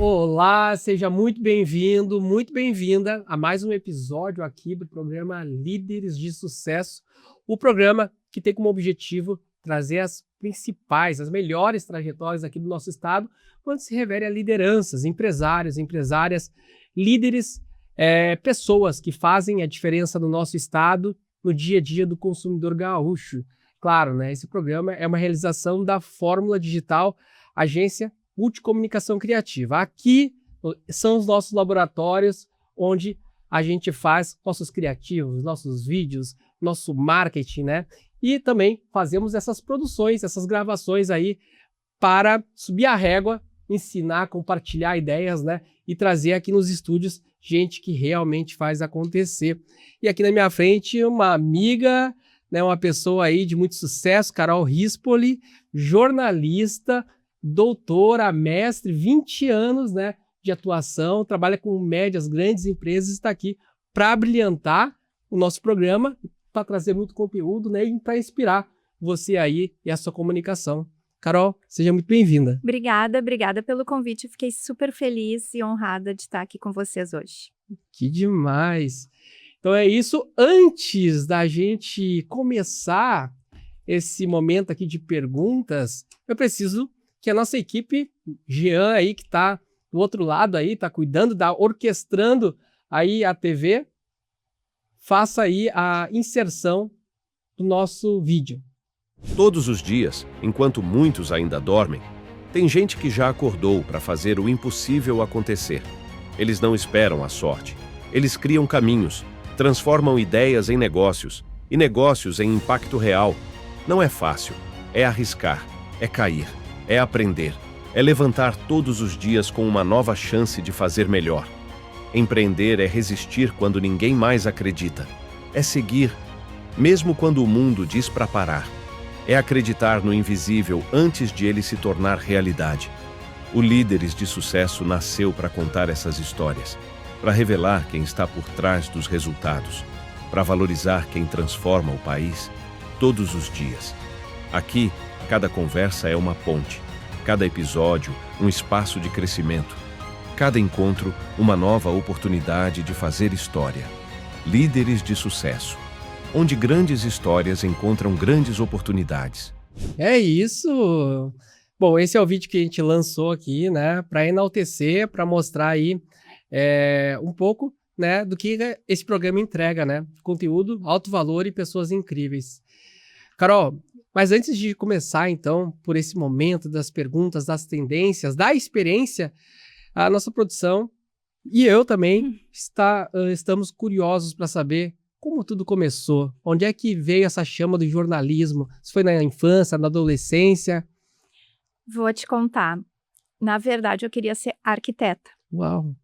Olá, seja muito bem-vindo, muito bem-vinda a mais um episódio aqui do programa Líderes de Sucesso, o programa que tem como objetivo trazer as principais, as melhores trajetórias aqui do nosso estado, quando se refere a lideranças, empresários, empresárias, líderes, pessoas que fazem a diferença no nosso estado, no dia a dia do consumidor gaúcho. Claro, né? Esse programa é uma realização da Fórmula Digital, agência Multicomunicação Criativa. Aqui são os nossos laboratórios onde a gente faz nossos criativos, nossos vídeos, nosso marketing, né? E também fazemos essas produções, essas gravações aí para subir a régua, ensinar, compartilhar ideias, né? E trazer aqui nos estúdios gente que realmente faz acontecer. E aqui na minha frente uma amiga, né? Uma pessoa aí de muito sucesso, Carol Rispoli, jornalista, doutora, mestre, 20 anos, né, de atuação, trabalha com médias, grandes empresas, está aqui para brilhantar o nosso programa, para trazer muito conteúdo, né, e para inspirar você aí e a sua comunicação. Carol, seja muito bem-vinda. Obrigada pelo convite. Eu fiquei super feliz e honrada de estar aqui com vocês hoje. Que demais! Então é isso. Antes da gente começar esse momento aqui de perguntas, eu preciso que a nossa equipe, Jean aí, que está do outro lado aí, está cuidando, orquestrando aí a TV, faça aí a inserção do nosso vídeo. Todos os dias, enquanto muitos ainda dormem, tem gente que já acordou para fazer o impossível acontecer. Eles não esperam a sorte. Eles criam caminhos, transformam ideias em negócios e negócios em impacto real. Não é fácil, é arriscar, é cair. É aprender, é levantar todos os dias com uma nova chance de fazer melhor. Empreender é resistir quando ninguém mais acredita. É seguir, mesmo quando o mundo diz para parar. É acreditar no invisível antes de ele se tornar realidade. O Líderes de Sucesso nasceu para contar essas histórias, para revelar quem está por trás dos resultados, para valorizar quem transforma o país todos os dias. Aqui, cada conversa é uma ponte, cada episódio um espaço de crescimento, cada encontro uma nova oportunidade de fazer história. Líderes de Sucesso, onde grandes histórias encontram grandes oportunidades. É isso! Bom, esse é o vídeo que a gente lançou aqui, né, para enaltecer, para mostrar aí um pouco, né, do que esse programa entrega, né, conteúdo, alto valor e pessoas incríveis. Carol, mas antes de começar, então, por esse momento das perguntas, das tendências, da experiência, a nossa produção e eu também estamos curiosos para saber como tudo começou. Onde é que veio essa chama do jornalismo? Se foi na infância, na adolescência? Vou te contar. Na verdade, eu queria ser arquiteta. Uau!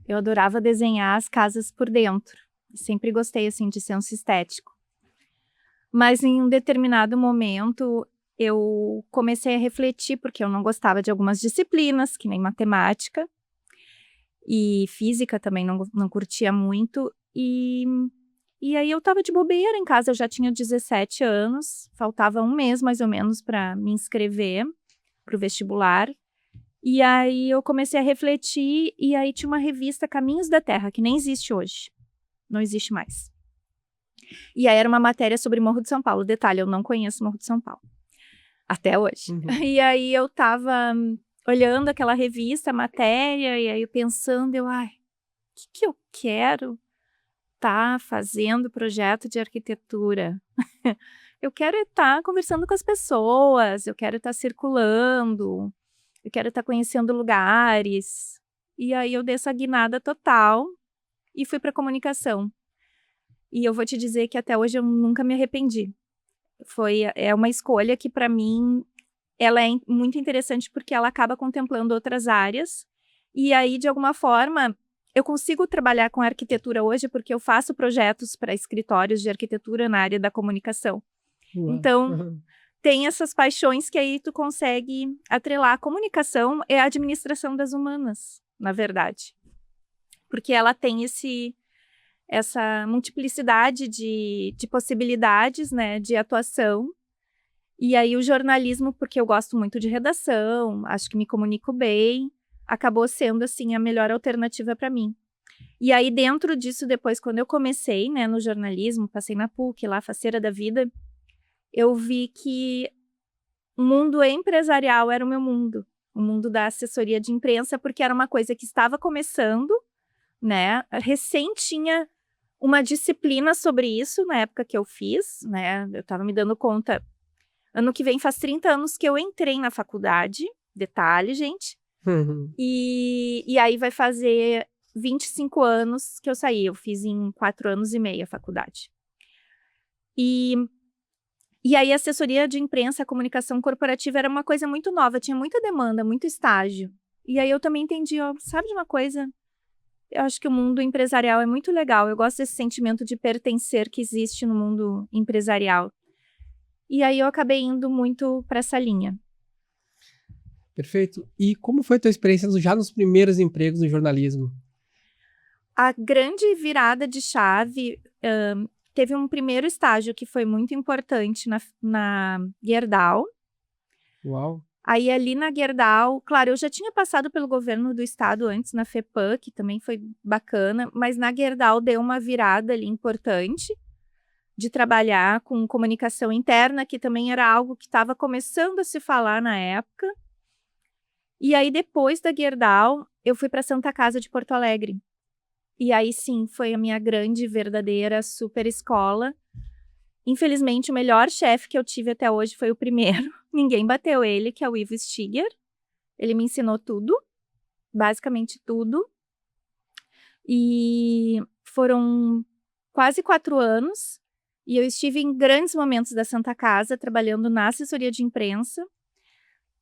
Eu adorava desenhar as casas por dentro. Sempre gostei, assim, de senso estético. Mas em um determinado momento, eu comecei a refletir, porque eu não gostava de algumas disciplinas, que nem matemática, e física também não curtia muito, e aí eu estava de bobeira em casa, eu já tinha 17 anos, faltava um mês mais ou menos para me inscrever para o vestibular, e aí eu comecei a refletir, e aí tinha uma revista Caminhos da Terra, que nem existe hoje, não existe mais. E aí era uma matéria sobre Morro de São Paulo. Detalhe, eu não conheço Morro de São Paulo. Até hoje. Uhum. E aí eu tava olhando aquela revista, a matéria, e aí pensando, o que eu quero tá fazendo projeto de arquitetura? Eu quero estar conversando com as pessoas, eu quero estar circulando, eu quero estar conhecendo lugares. E aí eu dei essa guinada total e fui para comunicação. E eu vou te dizer que até hoje eu nunca me arrependi. É uma escolha que, para mim, ela é muito interessante porque ela acaba contemplando outras áreas. E aí, de alguma forma, eu consigo trabalhar com arquitetura hoje porque eu faço projetos para escritórios de arquitetura na área da comunicação. Uau. Então, tem essas paixões que aí tu consegue atrelar. A comunicação é a administração das humanas, na verdade. Porque ela tem essa multiplicidade de possibilidades, né, de atuação. E aí o jornalismo, porque eu gosto muito de redação, acho que me comunico bem, acabou sendo, assim, a melhor alternativa para mim. E aí, dentro disso, depois, quando eu comecei, né, no jornalismo, passei na PUC, lá, faceira da vida, eu vi que o mundo empresarial era o meu mundo. O mundo da assessoria de imprensa, porque era uma coisa que estava começando, né? Recém tinha uma disciplina sobre isso na época que eu fiz, né? Eu estava me dando conta. Ano que vem faz 30 anos que eu entrei na faculdade. Detalhe, gente. E aí vai fazer 25 anos que eu saí. Eu fiz em 4 anos e meio a faculdade. E aí a assessoria de imprensa, a comunicação corporativa era uma coisa muito nova. Tinha muita demanda, muito estágio. E aí eu também entendi, ó, sabe de uma coisa? Eu acho que o mundo empresarial é muito legal. Eu gosto desse sentimento de pertencer que existe no mundo empresarial. E aí eu acabei indo muito para essa linha. Perfeito. E como foi a tua experiência já nos primeiros empregos no jornalismo? A grande virada de chave, teve um primeiro estágio que foi muito importante na Gerdau. Uau. Aí ali na Gerdau, claro, eu já tinha passado pelo governo do estado antes na FEPAM, que também foi bacana, mas na Gerdau deu uma virada ali importante de trabalhar com comunicação interna, que também era algo que estava começando a se falar na época. E aí depois da Gerdau, eu fui para Santa Casa de Porto Alegre. E aí sim, foi a minha grande, verdadeira super escola. Infelizmente, o melhor chefe que eu tive até hoje foi o primeiro. Ninguém bateu ele, que é o Ivo Stiger. Ele me ensinou tudo, basicamente tudo. E foram quase 4 anos. E eu estive em grandes momentos da Santa Casa, trabalhando na assessoria de imprensa.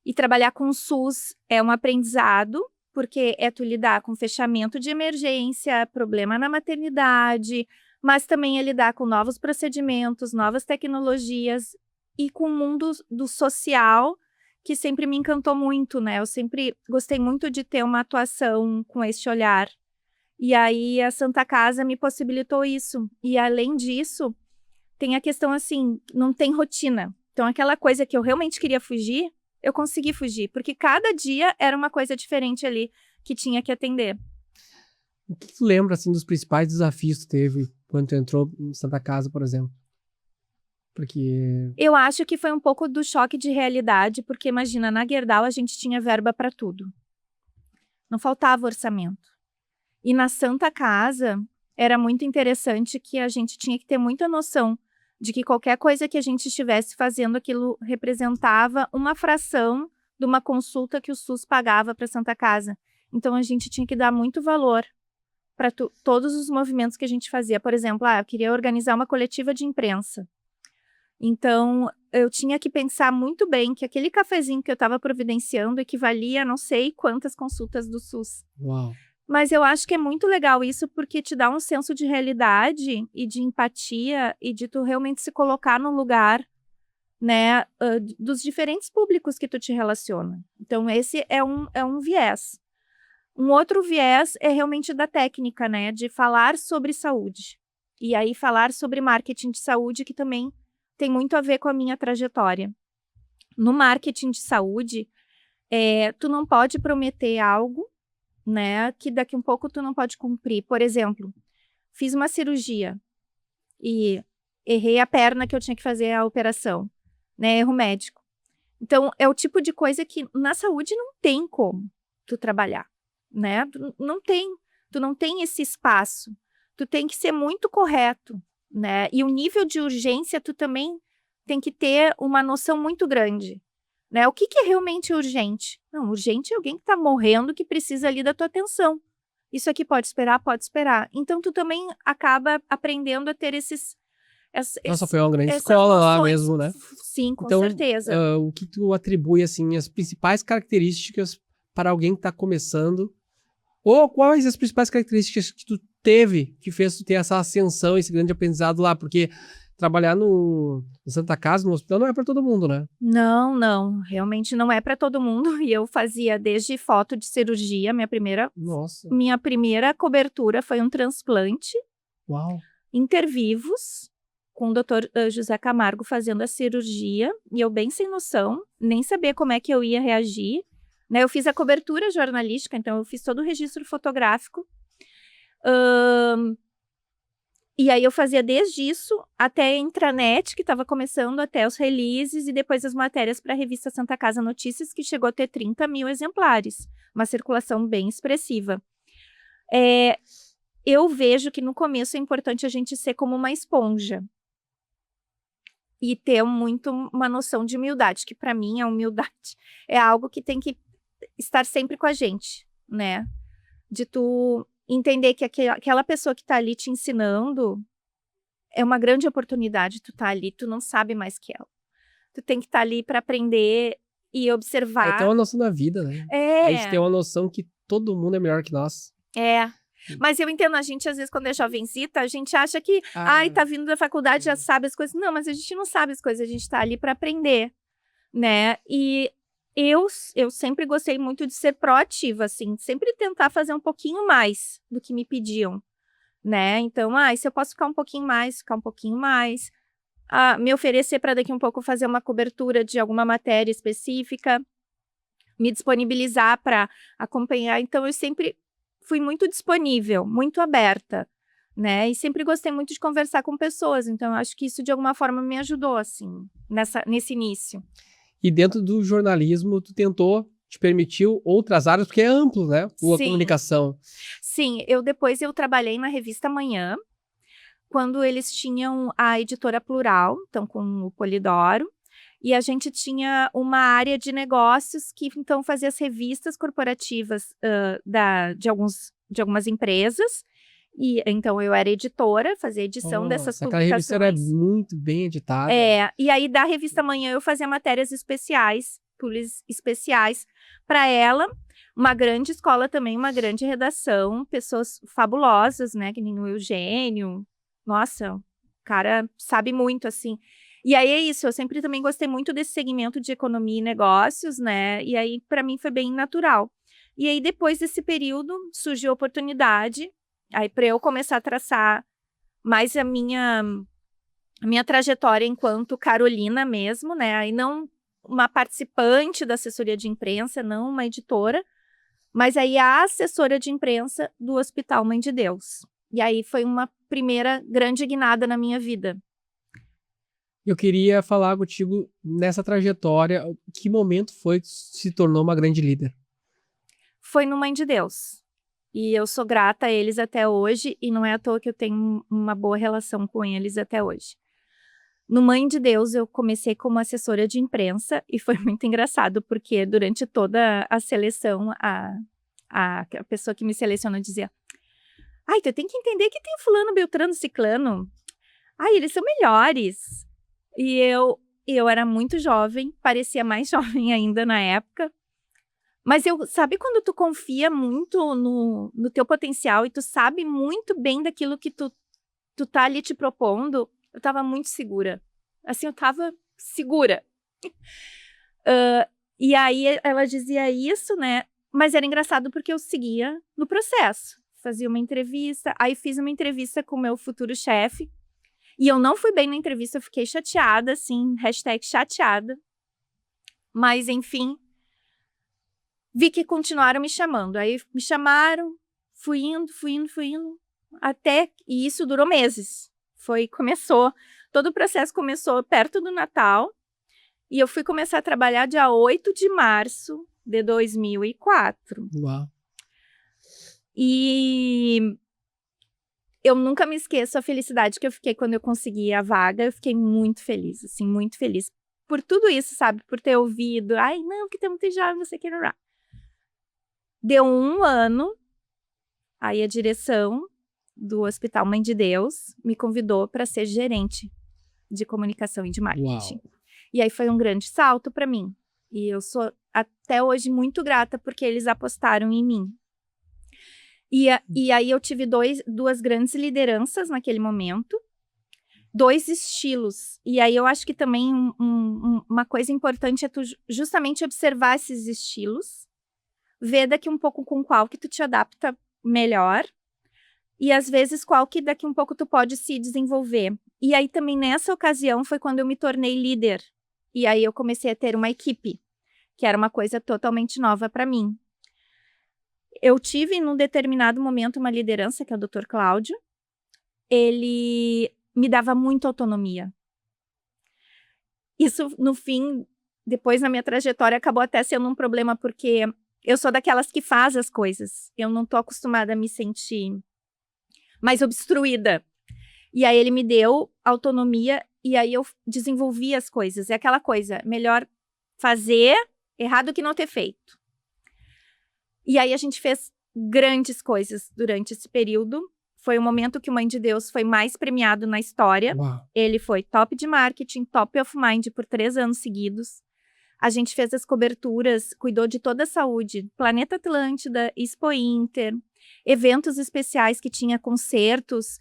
E trabalhar com o SUS é um aprendizado, porque é tu lidar com fechamento de emergência, problema na maternidade, mas também é lidar com novos procedimentos, novas tecnologias e com o mundo do social, que sempre me encantou muito, né? Eu sempre gostei muito de ter uma atuação com esse olhar. E aí a Santa Casa me possibilitou isso. E além disso, tem a questão assim, não tem rotina. Então aquela coisa que eu realmente queria fugir, eu consegui fugir, porque cada dia era uma coisa diferente ali que tinha que atender. O que tu lembra, assim, dos principais desafios que tu teve quando tu entrou em Santa Casa, por exemplo? Porque... Eu acho que foi um pouco do choque de realidade, porque imagina, na Gerdau a gente tinha verba para tudo. Não faltava orçamento. E na Santa Casa era muito interessante que a gente tinha que ter muita noção de que qualquer coisa que a gente estivesse fazendo, aquilo representava uma fração de uma consulta que o SUS pagava para a Santa Casa. Então, a gente tinha que dar muito valor para todos os movimentos que a gente fazia. Por exemplo, eu queria organizar uma coletiva de imprensa. Então, eu tinha que pensar muito bem que aquele cafezinho que eu estava providenciando equivalia a não sei quantas consultas do SUS. Uau. Mas eu acho que é muito legal isso, porque te dá um senso de realidade e de empatia e de tu realmente se colocar no lugar, né, dos diferentes públicos que tu te relaciona. Então, esse é um viés. Um outro viés é realmente da técnica, né, de falar sobre saúde. E aí falar sobre marketing de saúde, que também tem muito a ver com a minha trajetória. No marketing de saúde, tu não pode prometer algo, né, que daqui um pouco tu não pode cumprir. Por exemplo, fiz uma cirurgia e errei a perna que eu tinha que fazer a operação, né, erro médico. Então, é o tipo de coisa que na saúde não tem como tu trabalhar, né, tu não tem esse espaço, tu tem que ser muito correto, né, e o nível de urgência tu também tem que ter uma noção muito grande. Né? O que é realmente urgente? Não, urgente é alguém que está morrendo, que precisa ali da tua atenção. Isso aqui pode esperar? Pode esperar. Então, tu também acaba aprendendo a ter Nossa, foi uma grande escola lá mesmo, né? Sim, com então, certeza. O que tu atribui, assim, as principais características para alguém que está começando? Ou quais as principais características que tu teve que fez tu ter essa ascensão, esse grande aprendizado lá? Porque trabalhar no Santa Casa, no hospital, não é para todo mundo, né? Não, realmente não é para todo mundo. E eu fazia desde foto de cirurgia, minha primeira cobertura foi um transplante. Uau. Intervivos, com o Dr. José Camargo fazendo a cirurgia, e eu bem sem noção, nem sabia como é que eu ia reagir. né? Eu fiz a cobertura jornalística, então eu fiz todo o registro fotográfico. E aí eu fazia desde isso até a intranet, que estava começando, até os releases, e depois as matérias para a revista Santa Casa Notícias, que chegou a ter 30 mil exemplares. Uma circulação bem expressiva. Eu vejo que no começo é importante a gente ser como uma esponja. E ter muito uma noção de humildade, que para mim a humildade é algo que tem que estar sempre com a gente, né? De tu entender que aquela pessoa que está ali te ensinando é uma grande oportunidade. Tu tá ali, tu não sabe mais que ela. Tu tem que estar ali para aprender e observar. Tem uma noção da vida, né? A gente tem uma noção que todo mundo é melhor que nós. Mas eu entendo, a gente às vezes quando é jovenzita, a gente acha que, tá vindo da faculdade, já sabe as coisas. Não, mas a gente não sabe as coisas, a gente tá ali para aprender, né? E eu sempre gostei muito de ser proativa, assim, sempre tentar fazer um pouquinho mais do que me pediam, né? Então, se eu posso ficar um pouquinho mais, me oferecer para daqui um pouco fazer uma cobertura de alguma matéria específica, me disponibilizar para acompanhar. Então, eu sempre fui muito disponível, muito aberta, né? E sempre gostei muito de conversar com pessoas. Então, eu acho que isso, de alguma forma, me ajudou, assim, nesse início. E dentro do jornalismo, tu te permitiu outras áreas, porque é amplo, né? A comunicação. Sim, depois eu trabalhei na revista Manhã, quando eles tinham a editora Plural, então com o Polidoro, e a gente tinha uma área de negócios que então fazia as revistas corporativas de algumas empresas. E então eu era editora, fazia edição dessas publicações. Aquela revista era muito bem editada. E aí da revista Manhã eu fazia matérias especiais, especiais para ela. Uma grande escola também, uma grande redação, pessoas fabulosas, né? Que nem o Eugênio. Nossa, o cara sabe muito, assim. E aí é isso, eu sempre também gostei muito desse segmento de economia e negócios, né? E aí, para mim, foi bem natural. E aí, depois desse período, surgiu a oportunidade, aí para eu começar a traçar mais a minha trajetória enquanto Carolina mesmo, né? Aí não uma participante da assessoria de imprensa, não uma editora, mas aí a assessora de imprensa do Hospital Mãe de Deus. E aí foi uma primeira grande guinada na minha vida. Eu queria falar contigo nessa trajetória, que momento foi que se tornou uma grande líder? Foi no Mãe de Deus. E eu sou grata a eles até hoje, e não é à toa que eu tenho uma boa relação com eles até hoje. No Mãe de Deus, eu comecei como assessora de imprensa, e foi muito engraçado, porque durante toda a seleção, a pessoa que me selecionou dizia: tu tem que entender que tem fulano, beltrano, ciclano. Eles são melhores. E eu era muito jovem, parecia mais jovem ainda na época. Mas sabe quando tu confia muito no teu potencial e tu sabe muito bem daquilo que tu tá ali te propondo? Eu tava muito segura. Assim, eu tava segura. E aí ela dizia isso, né? Mas era engraçado porque eu seguia no processo. Fazia uma entrevista, aí fiz uma entrevista com o meu futuro chefe. E eu não fui bem na entrevista, eu fiquei chateada, assim, #chateada. Mas, enfim, vi que continuaram me chamando. Aí me chamaram, fui indo, até, e isso durou meses. Todo o processo começou perto do Natal, e eu fui começar a trabalhar dia 8 de março de 2004. Uau! E eu nunca me esqueço a felicidade que eu fiquei quando eu consegui a vaga. Eu fiquei muito feliz, assim, muito feliz. Por tudo isso, sabe? Por ter ouvido. Não, que tem muito jovem, não sei o que. Deu 1 ano, aí a direção do Hospital Mãe de Deus me convidou para ser gerente de comunicação e de marketing. Uau. E aí foi um grande salto para mim. E eu sou até hoje muito grata porque eles apostaram em mim. E aí eu tive duas grandes lideranças naquele momento, 2 estilos. E aí eu acho que também uma coisa importante é tu justamente observar esses estilos, ver daqui um pouco com qual que tu te adapta melhor, e às vezes qual que daqui um pouco tu pode se desenvolver. E aí também nessa ocasião foi quando eu me tornei líder. E aí eu comecei a ter uma equipe. que era uma coisa totalmente nova para mim. Eu tive, num determinado momento, uma liderança, que é o Dr. Cláudio. Ele me dava muita autonomia. Isso, no fim, depois na minha trajetória, acabou até sendo um problema, porque eu sou daquelas que faz as coisas. Eu não tô acostumada a me sentir mais obstruída. E aí ele me deu autonomia e aí eu desenvolvi as coisas. É aquela coisa, melhor fazer errado que não ter feito. E aí a gente fez grandes coisas durante esse período. Foi o momento que o Mãe de Deus foi mais premiado na história. Uau. Ele foi top de marketing, top of mind por 3 anos seguidos. A gente fez as coberturas, cuidou de toda a saúde, Planeta Atlântida, Expo Inter, eventos especiais que tinha concertos,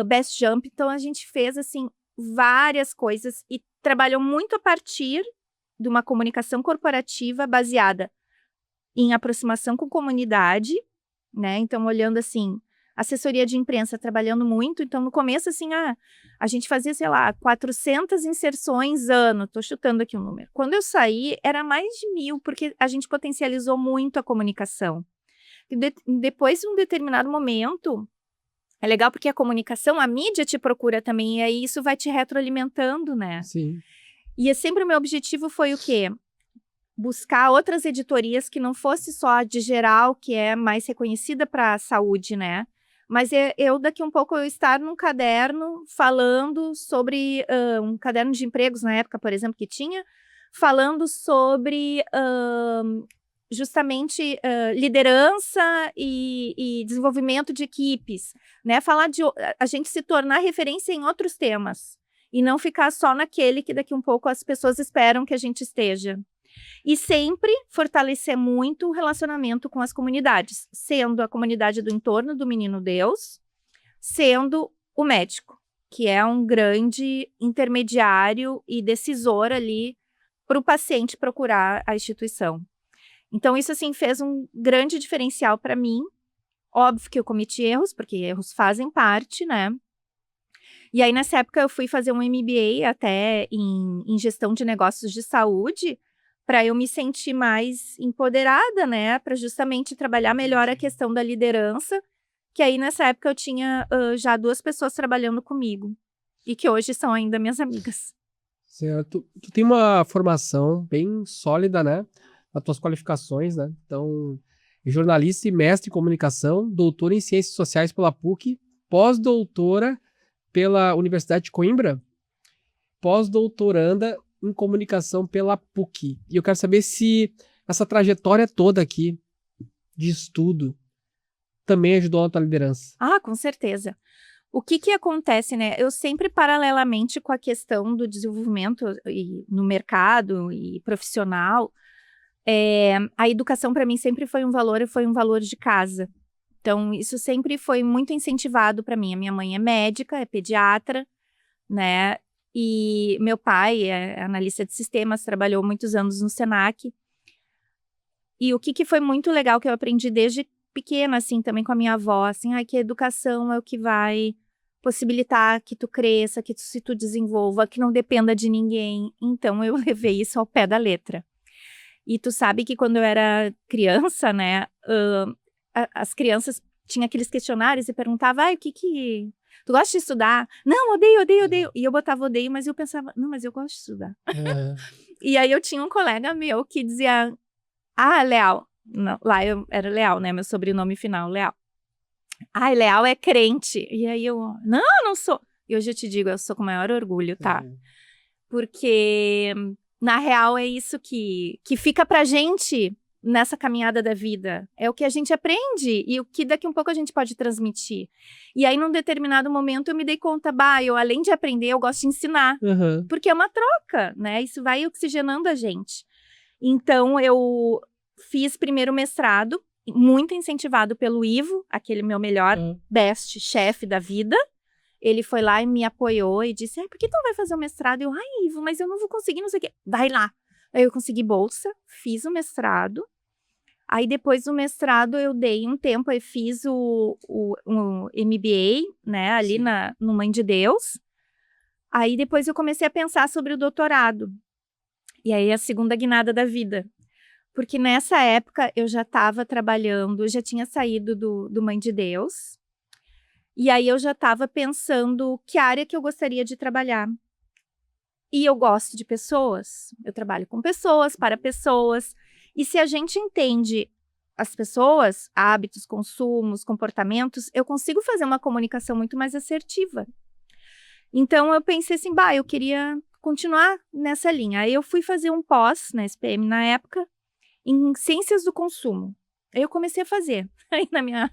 Best Jump. Então a gente fez assim várias coisas e trabalhou muito a partir de uma comunicação corporativa baseada em aproximação com comunidade, né? Então olhando assim, assessoria de imprensa trabalhando muito. Então no começo assim, a gente fazia, sei lá, 400 inserções ano, tô chutando aqui um número. Quando eu saí era mais de 1.000, porque a gente potencializou muito a comunicação. Depois de um determinado momento, é legal porque a comunicação, a mídia te procura também, e aí isso vai te retroalimentando, né? Sim. E sempre o meu objetivo foi o quê? Buscar outras editorias que não fosse só a de geral, que é mais reconhecida para a saúde, né? Mas eu daqui um pouco eu estar num caderno falando sobre, um caderno de empregos na época, por exemplo, que tinha, falando sobre justamente liderança e desenvolvimento de equipes, né? Falar de a gente se tornar referência em outros temas e não ficar só naquele que daqui um pouco as pessoas esperam que a gente esteja. E sempre fortalecer muito o relacionamento com as comunidades, sendo a comunidade do entorno do Menino Deus, sendo o médico, que é um grande intermediário e decisor ali para o paciente procurar a instituição. Então, isso, assim, fez um grande diferencial para mim. Óbvio que eu cometi erros, porque erros fazem parte, né? E aí, nessa época, eu fui fazer um MBA até em gestão de negócios de saúde, para eu me sentir mais empoderada, né? Para justamente trabalhar melhor a questão da liderança, que aí, nessa época, eu tinha já 2 pessoas trabalhando comigo, e que hoje são ainda minhas amigas. Certo. Tu tem uma formação bem sólida, né? Nas tuas qualificações, né? Então, jornalista e mestre em comunicação, doutora em ciências sociais pela PUC, pós-doutora pela Universidade de Coimbra, pós-doutoranda em comunicação pela PUC. E eu quero saber se essa trajetória toda aqui de estudo também ajudou na tua liderança. Ah, com certeza. O que acontece, né? Eu sempre, paralelamente com a questão do desenvolvimento no mercado e profissional, a educação para mim sempre foi um valor e foi um valor de casa. Então, isso sempre foi muito incentivado para mim. A minha mãe é médica, é pediatra, né? E meu pai é analista de sistemas, trabalhou muitos anos no Senac. E o que foi muito legal que eu aprendi desde pequena, assim, também com a minha avó, assim, que a educação é o que vai possibilitar que tu cresça, que se tu desenvolva, que não dependa de ninguém. Então, eu levei isso ao pé da letra. E tu sabe que quando eu era criança, né, as crianças tinham aqueles questionários e perguntavam, o que tu gosta de estudar? Não, odeio. E eu botava odeio, mas eu pensava, não, mas eu gosto de estudar. E aí eu tinha um colega meu que dizia, Leal. Não, lá eu era Leal, né, meu sobrenome final, Leal. Leal é crente. E aí eu, não sou. E hoje eu te digo, eu sou com o maior orgulho, tá? Porque, na real, é isso que fica pra gente nessa caminhada da vida. É o que a gente aprende e o que daqui um pouco a gente pode transmitir. E aí, num determinado momento, eu me dei conta, eu além de aprender, eu gosto de ensinar. Porque é uma troca, né? Isso vai oxigenando a gente. Então, eu fiz primeiro mestrado, muito incentivado pelo Ivo, aquele meu melhor best chefe da vida. Ele foi lá e me apoiou e disse, por que tu não vai fazer o mestrado? Eu, Ivo, mas eu não vou conseguir, não sei o quê. Vai lá. Aí eu consegui bolsa, fiz o mestrado. Aí depois do mestrado eu dei um tempo, eu fiz o MBA, né, ali no Mãe de Deus. Aí depois eu comecei a pensar sobre o doutorado. E aí a segunda guinada da vida. Porque nessa época eu já estava trabalhando, já tinha saído do Mãe de Deus. E aí eu já estava pensando que área que eu gostaria de trabalhar. E eu gosto de pessoas, eu trabalho com pessoas, para pessoas. E se a gente entende as pessoas, hábitos, consumos, comportamentos, eu consigo fazer uma comunicação muito mais assertiva. Então eu pensei assim, eu queria continuar nessa linha. Aí eu fui fazer um pós na SPM na época, em ciências do consumo. Aí eu comecei a fazer. Aí na minha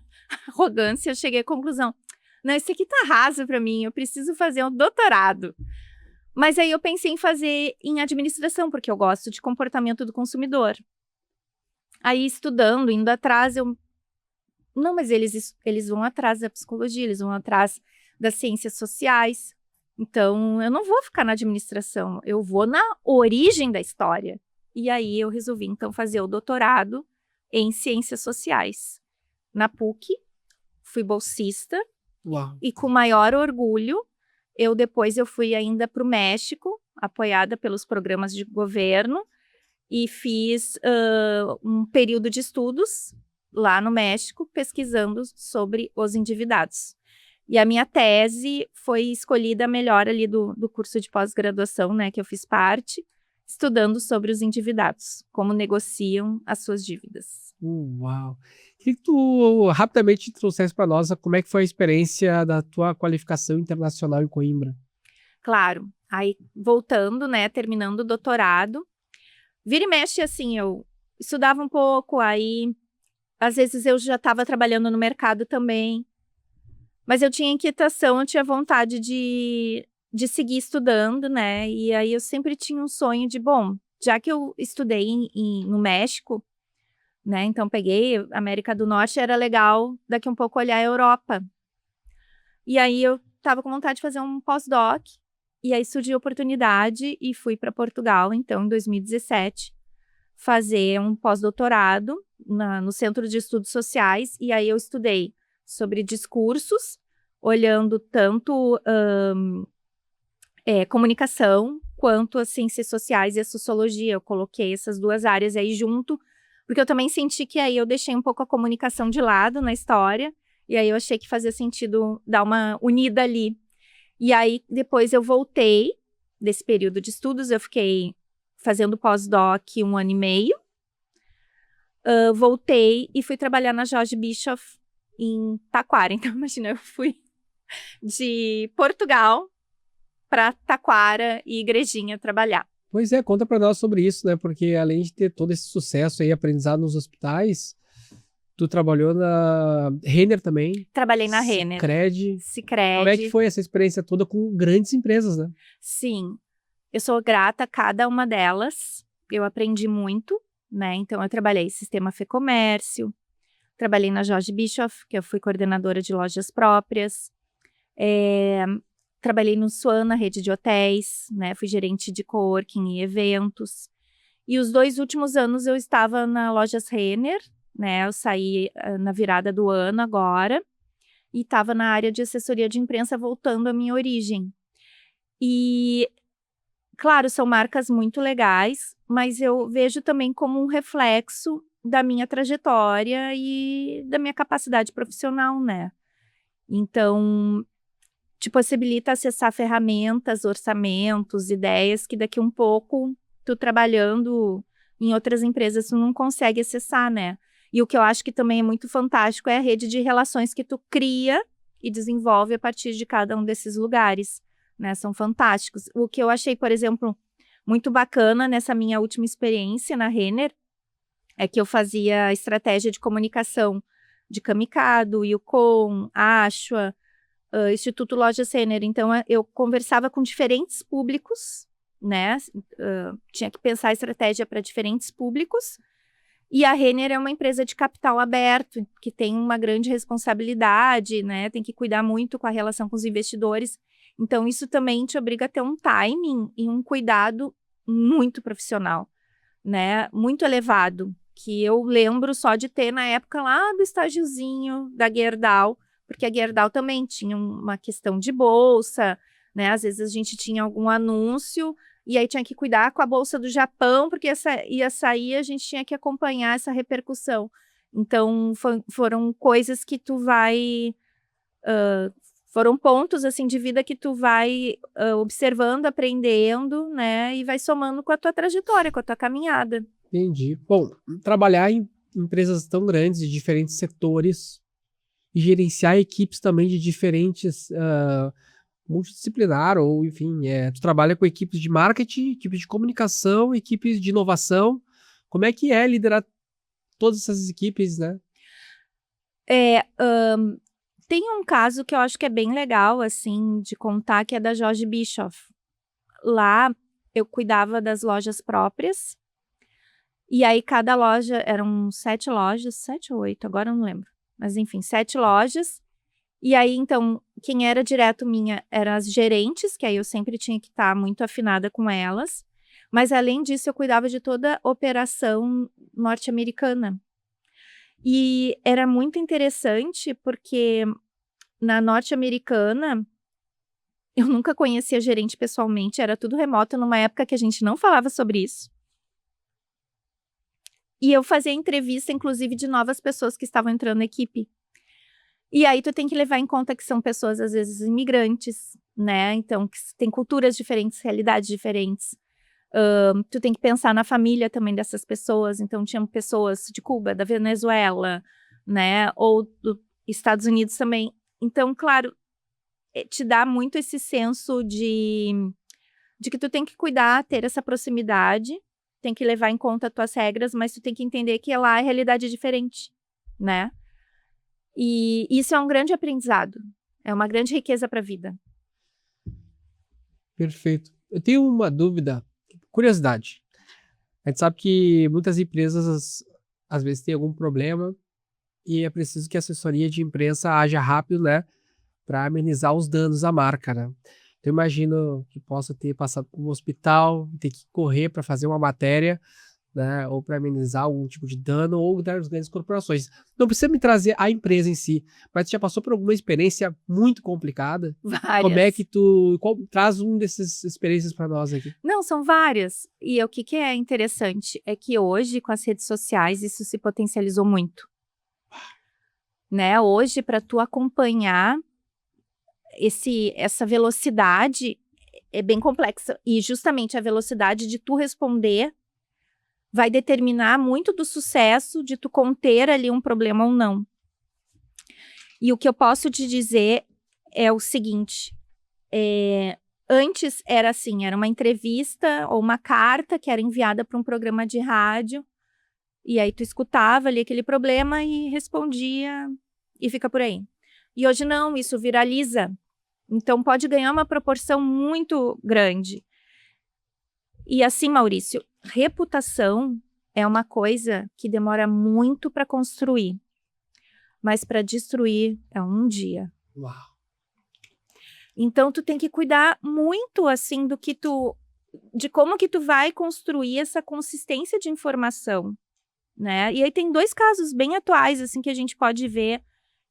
arrogância eu cheguei à conclusão, não, isso aqui tá raso para mim, eu preciso fazer um doutorado. Mas aí eu pensei em fazer em administração, porque eu gosto de comportamento do consumidor. Aí estudando, indo atrás, não, mas eles vão atrás da psicologia, eles vão atrás das ciências sociais. Então, eu não vou ficar na administração, eu vou na origem da história. E aí eu resolvi, então, fazer o doutorado em ciências sociais. Na PUC, fui bolsista. Uau. E com maior orgulho, depois eu fui ainda para o México, apoiada pelos programas de governo, e fiz um período de estudos lá no México, pesquisando sobre os endividados. E a minha tese foi escolhida a melhor ali do curso de pós-graduação, né, que eu fiz parte, estudando sobre os endividados, como negociam as suas dívidas. Uau! Queria que tu rapidamente trouxesse para nós como é que foi a experiência da tua qualificação internacional em Coimbra. Claro. Aí, voltando, né, terminando o doutorado, vira e mexe, assim, eu estudava um pouco, aí, às vezes eu já estava trabalhando no mercado também, mas eu tinha inquietação, eu tinha vontade de seguir estudando, né, e aí eu sempre tinha um sonho de, já que eu estudei no México, né, então peguei América do Norte, era legal daqui um pouco olhar a Europa. E aí eu estava com vontade de fazer um pós-doc, e aí surgiu a oportunidade e fui para Portugal, então, em 2017, fazer um pós-doutorado no Centro de Estudos Sociais, e aí eu estudei sobre discursos, olhando tanto comunicação, quanto as ciências sociais e a sociologia. Eu coloquei essas duas áreas aí junto, porque eu também senti que aí eu deixei um pouco a comunicação de lado na história, e aí eu achei que fazia sentido dar uma unida ali. E aí, depois eu voltei desse período de estudos, eu fiquei fazendo pós-doc 1 ano e meio, voltei e fui trabalhar na Jorge Bischoff em Taquara. Então, imagina, eu fui de Portugal para Taquara e Igrejinha trabalhar. Pois é, conta para nós sobre isso, né? Porque além de ter todo esse sucesso aí, aprendizado nos hospitais, tu trabalhou na Renner também. Trabalhei na Renner. Sicredi. Como é que foi essa experiência toda com grandes empresas, né? Sim, eu sou grata a cada uma delas. Eu aprendi muito, né? Então, eu trabalhei em Sistema Fê-Comércio, trabalhei na Jorge Bischoff, que eu fui coordenadora de lojas próprias. Trabalhei no Swan, na rede de hotéis, né? Fui gerente de coworking e eventos. E os 2 últimos anos eu estava na Lojas Renner, né? Eu saí na virada do ano agora e estava na área de assessoria de imprensa, voltando à minha origem. E, claro, são marcas muito legais, mas eu vejo também como um reflexo da minha trajetória e da minha capacidade profissional, né? Então, te possibilita acessar ferramentas, orçamentos, ideias que daqui um pouco, tu trabalhando em outras empresas, tu não consegue acessar, né? E o que eu acho que também é muito fantástico é a rede de relações que tu cria e desenvolve a partir de cada um desses lugares, né? São fantásticos. O que eu achei, por exemplo, muito bacana nessa minha última experiência na Renner é que eu fazia estratégia de comunicação de Camicado, Yukon, Ashua, Instituto Lojas Renner. Então, eu conversava com diferentes públicos, né? Tinha que pensar a estratégia para diferentes públicos. E a Renner é uma empresa de capital aberto, que tem uma grande responsabilidade, né? Tem que cuidar muito com a relação com os investidores. Então, isso também te obriga a ter um timing e um cuidado muito profissional, né? Muito elevado, que eu lembro só de ter na época lá do estágiozinho da Gerdau, porque a Gerdau também tinha uma questão de bolsa, né? Às vezes a gente tinha algum anúncio E aí tinha que cuidar com a bolsa do Japão, porque ia sair, a gente tinha que acompanhar essa repercussão. Então, foram coisas que tu vai... foram pontos, assim, de vida que tu vai observando, aprendendo, né? E vai somando com a tua trajetória, com a tua caminhada. Entendi. Bom, trabalhar em empresas tão grandes, de diferentes setores, e gerenciar equipes também de diferentes, multidisciplinar, ou enfim, tu trabalha com equipes de marketing, equipes de comunicação, equipes de inovação. Como é que é liderar todas essas equipes, né? Tem um caso que eu acho que é bem legal, assim, de contar, que é da Jorge Bischoff. Lá, eu cuidava das lojas próprias, e aí cada loja, eram 7 lojas, 7 ou 8, agora eu não lembro. Mas enfim, 7 lojas. E aí, então, quem era direto minha eram as gerentes, que aí eu sempre tinha que estar muito afinada com elas. Mas além disso, eu cuidava de toda a operação norte-americana. E era muito interessante porque na norte-americana eu nunca conhecia gerente pessoalmente, era tudo remoto, numa época que a gente não falava sobre isso. E eu fazia entrevista, inclusive, de novas pessoas que estavam entrando na equipe. E aí tu tem que levar em conta que são pessoas, às vezes, imigrantes, né? Então, que tem culturas diferentes, realidades diferentes. Tu tem que pensar na família também dessas pessoas. Então, tinham pessoas de Cuba, da Venezuela, né? Ou dos Estados Unidos também. Então, claro, te dá muito esse senso de que tu tem que cuidar, ter essa proximidade, tem que levar em conta as tuas regras, mas tu tem que entender que lá a realidade é diferente, né? E isso é um grande aprendizado, é uma grande riqueza para a vida. Perfeito. Eu tenho uma dúvida, curiosidade. A gente sabe que muitas empresas, às vezes, têm algum problema e é preciso que a assessoria de imprensa haja rápido, né? Para amenizar os danos à marca, né? Então, eu imagino que possa ter passado por um hospital, ter que correr para fazer uma matéria, né? Ou para amenizar algum tipo de dano, ou das grandes corporações. Não precisa me trazer a empresa em si, mas tu já passou por alguma experiência muito complicada? Várias. Como é que traz um dessas experiências para nós aqui? Não, são várias. E o que é interessante é que hoje, com as redes sociais, isso se potencializou muito. Né? Hoje, para tu acompanhar essa velocidade é bem complexa. E justamente a velocidade de tu responder vai determinar muito do sucesso de tu conter ali um problema ou não. E o que eu posso te dizer é o seguinte, antes era assim, era uma entrevista ou uma carta que era enviada para um programa de rádio, e aí tu escutava ali aquele problema e respondia, e fica por aí. E hoje não, isso viraliza. Então pode ganhar uma proporção muito grande. E assim, Maurício, reputação é uma coisa que demora muito para construir, mas para destruir é um dia. Uau. Então tu tem que cuidar muito assim de como que tu vai construir essa consistência de informação, né? E aí tem 2 casos bem atuais assim que a gente pode ver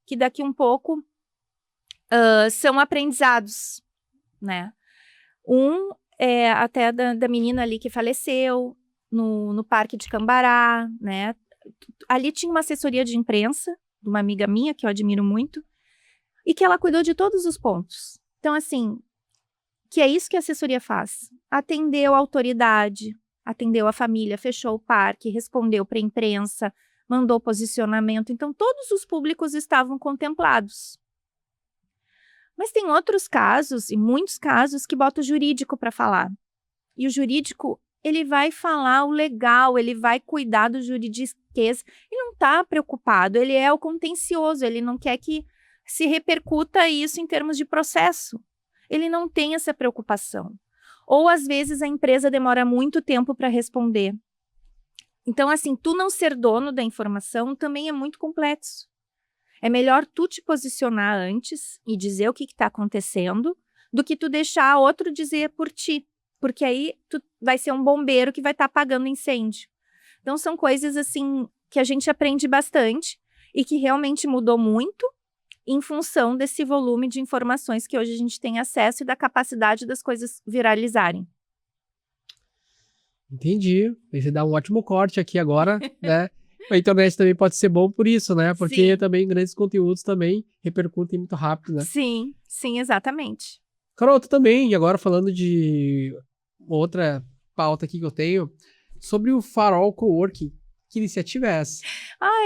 que daqui um pouco são aprendizados, né? Um é até da menina ali que faleceu no Parque de Cambará, né? Ali tinha uma assessoria de imprensa de uma amiga minha que eu admiro muito e que ela cuidou de todos os pontos. Então, assim, que é isso que a assessoria faz. Atendeu a autoridade, atendeu a família, fechou o parque, respondeu para a imprensa, mandou posicionamento. Então, todos os públicos estavam contemplados. Mas tem outros casos, e muitos casos, que bota o jurídico para falar. E o jurídico, ele vai falar o legal, ele vai cuidar do juridiquês. Ele não está preocupado, ele é o contencioso, ele não quer que se repercuta isso em termos de processo. Ele não tem essa preocupação. Ou, às vezes, a empresa demora muito tempo para responder. Então, assim, tu não ser dono da informação também é muito complexo. É melhor tu te posicionar antes e dizer o que está acontecendo do que tu deixar outro dizer por ti. Porque aí tu vai ser um bombeiro que vai estar apagando incêndio. Então, são coisas assim que a gente aprende bastante e que realmente mudou muito em função desse volume de informações que hoje a gente tem acesso e da capacidade das coisas viralizarem. Entendi. Aí você dá um ótimo corte aqui agora, né? A internet também pode ser bom por isso, né? Porque Sim. também grandes conteúdos também repercutem muito rápido, né? Sim, sim, exatamente. Carol, tu também, e agora falando de outra pauta aqui que eu tenho, sobre o Farol Coworking. Que iniciativa é essa?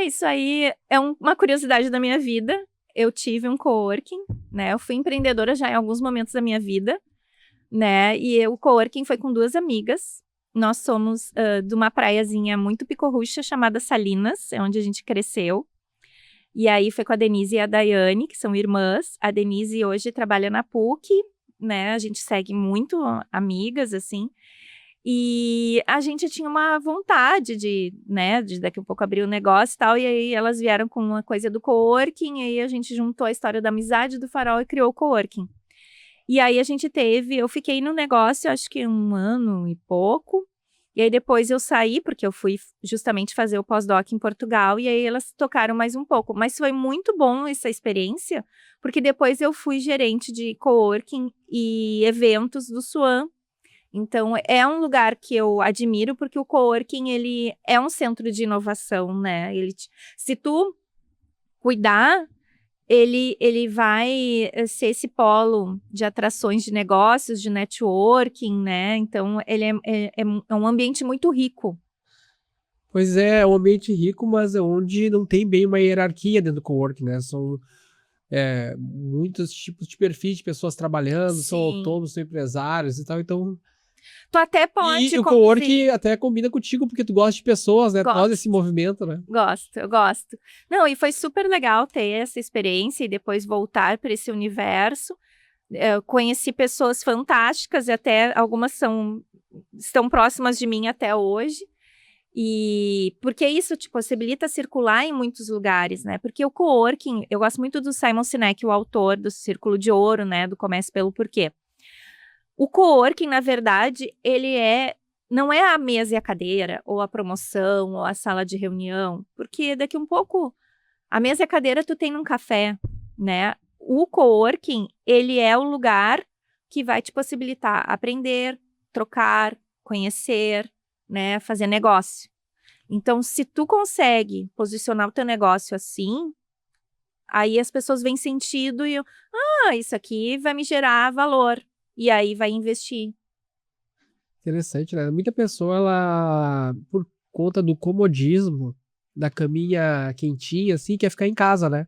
Isso aí é uma curiosidade da minha vida. Eu tive um coworking, né? Eu fui empreendedora já em alguns momentos da minha vida, né? E o coworking foi com 2 amigas. Nós somos de uma praiazinha muito picorrucha chamada Salinas, é onde a gente cresceu. E aí foi com a Denise e a Daiane, que são irmãs. A Denise hoje trabalha na PUC, né? A gente segue muito amigas, assim. E a gente tinha uma vontade né, de daqui a pouco abrir o negócio e tal, e aí elas vieram com uma coisa do coworking, e aí a gente juntou a história da amizade do Farol e criou o coworking. E aí eu fiquei no negócio acho que 1 ano e pouco, e aí depois eu saí, porque eu fui justamente fazer o pós-doc em Portugal, e aí elas tocaram mais um pouco. Mas foi muito bom essa experiência, porque depois eu fui gerente de coworking e eventos do Swan. Então, é um lugar que eu admiro, porque o coworking, ele é um centro de inovação, né? Se tu cuidar, ele vai ser esse polo de atrações de negócios, de networking, né? Então, ele é um ambiente muito rico. Pois é um ambiente rico, mas é onde não tem bem uma hierarquia dentro do coworking, né? São muitos tipos de perfis de pessoas trabalhando, são Sim. autônomos, são empresários e tal, então... Tu até E pode o conduzir. coworking até combina contigo, porque tu gosta de pessoas, né? Tu gosta desse movimento, né? Eu gosto. Não, e foi super legal ter essa experiência e depois voltar para esse universo. Eu conheci pessoas fantásticas e até algumas estão próximas de mim até hoje. E porque isso te possibilita circular em muitos lugares, né? Porque o coworking, eu gosto muito do Simon Sinek, o autor do Círculo de Ouro, né? Do Comece pelo Porquê. O coworking, na verdade, não é a mesa e a cadeira, ou a promoção, ou a sala de reunião, porque daqui um pouco, a mesa e a cadeira tu tem num café, né? O coworking, ele é o lugar que vai te possibilitar aprender, trocar, conhecer, né? Fazer negócio. Então, se tu consegue posicionar o teu negócio assim, aí as pessoas veem sentido e isso aqui vai me gerar valor. E aí vai investir. Interessante, né? Muita pessoa, ela, por conta do comodismo, da caminha quentinha, assim, quer ficar em casa, né?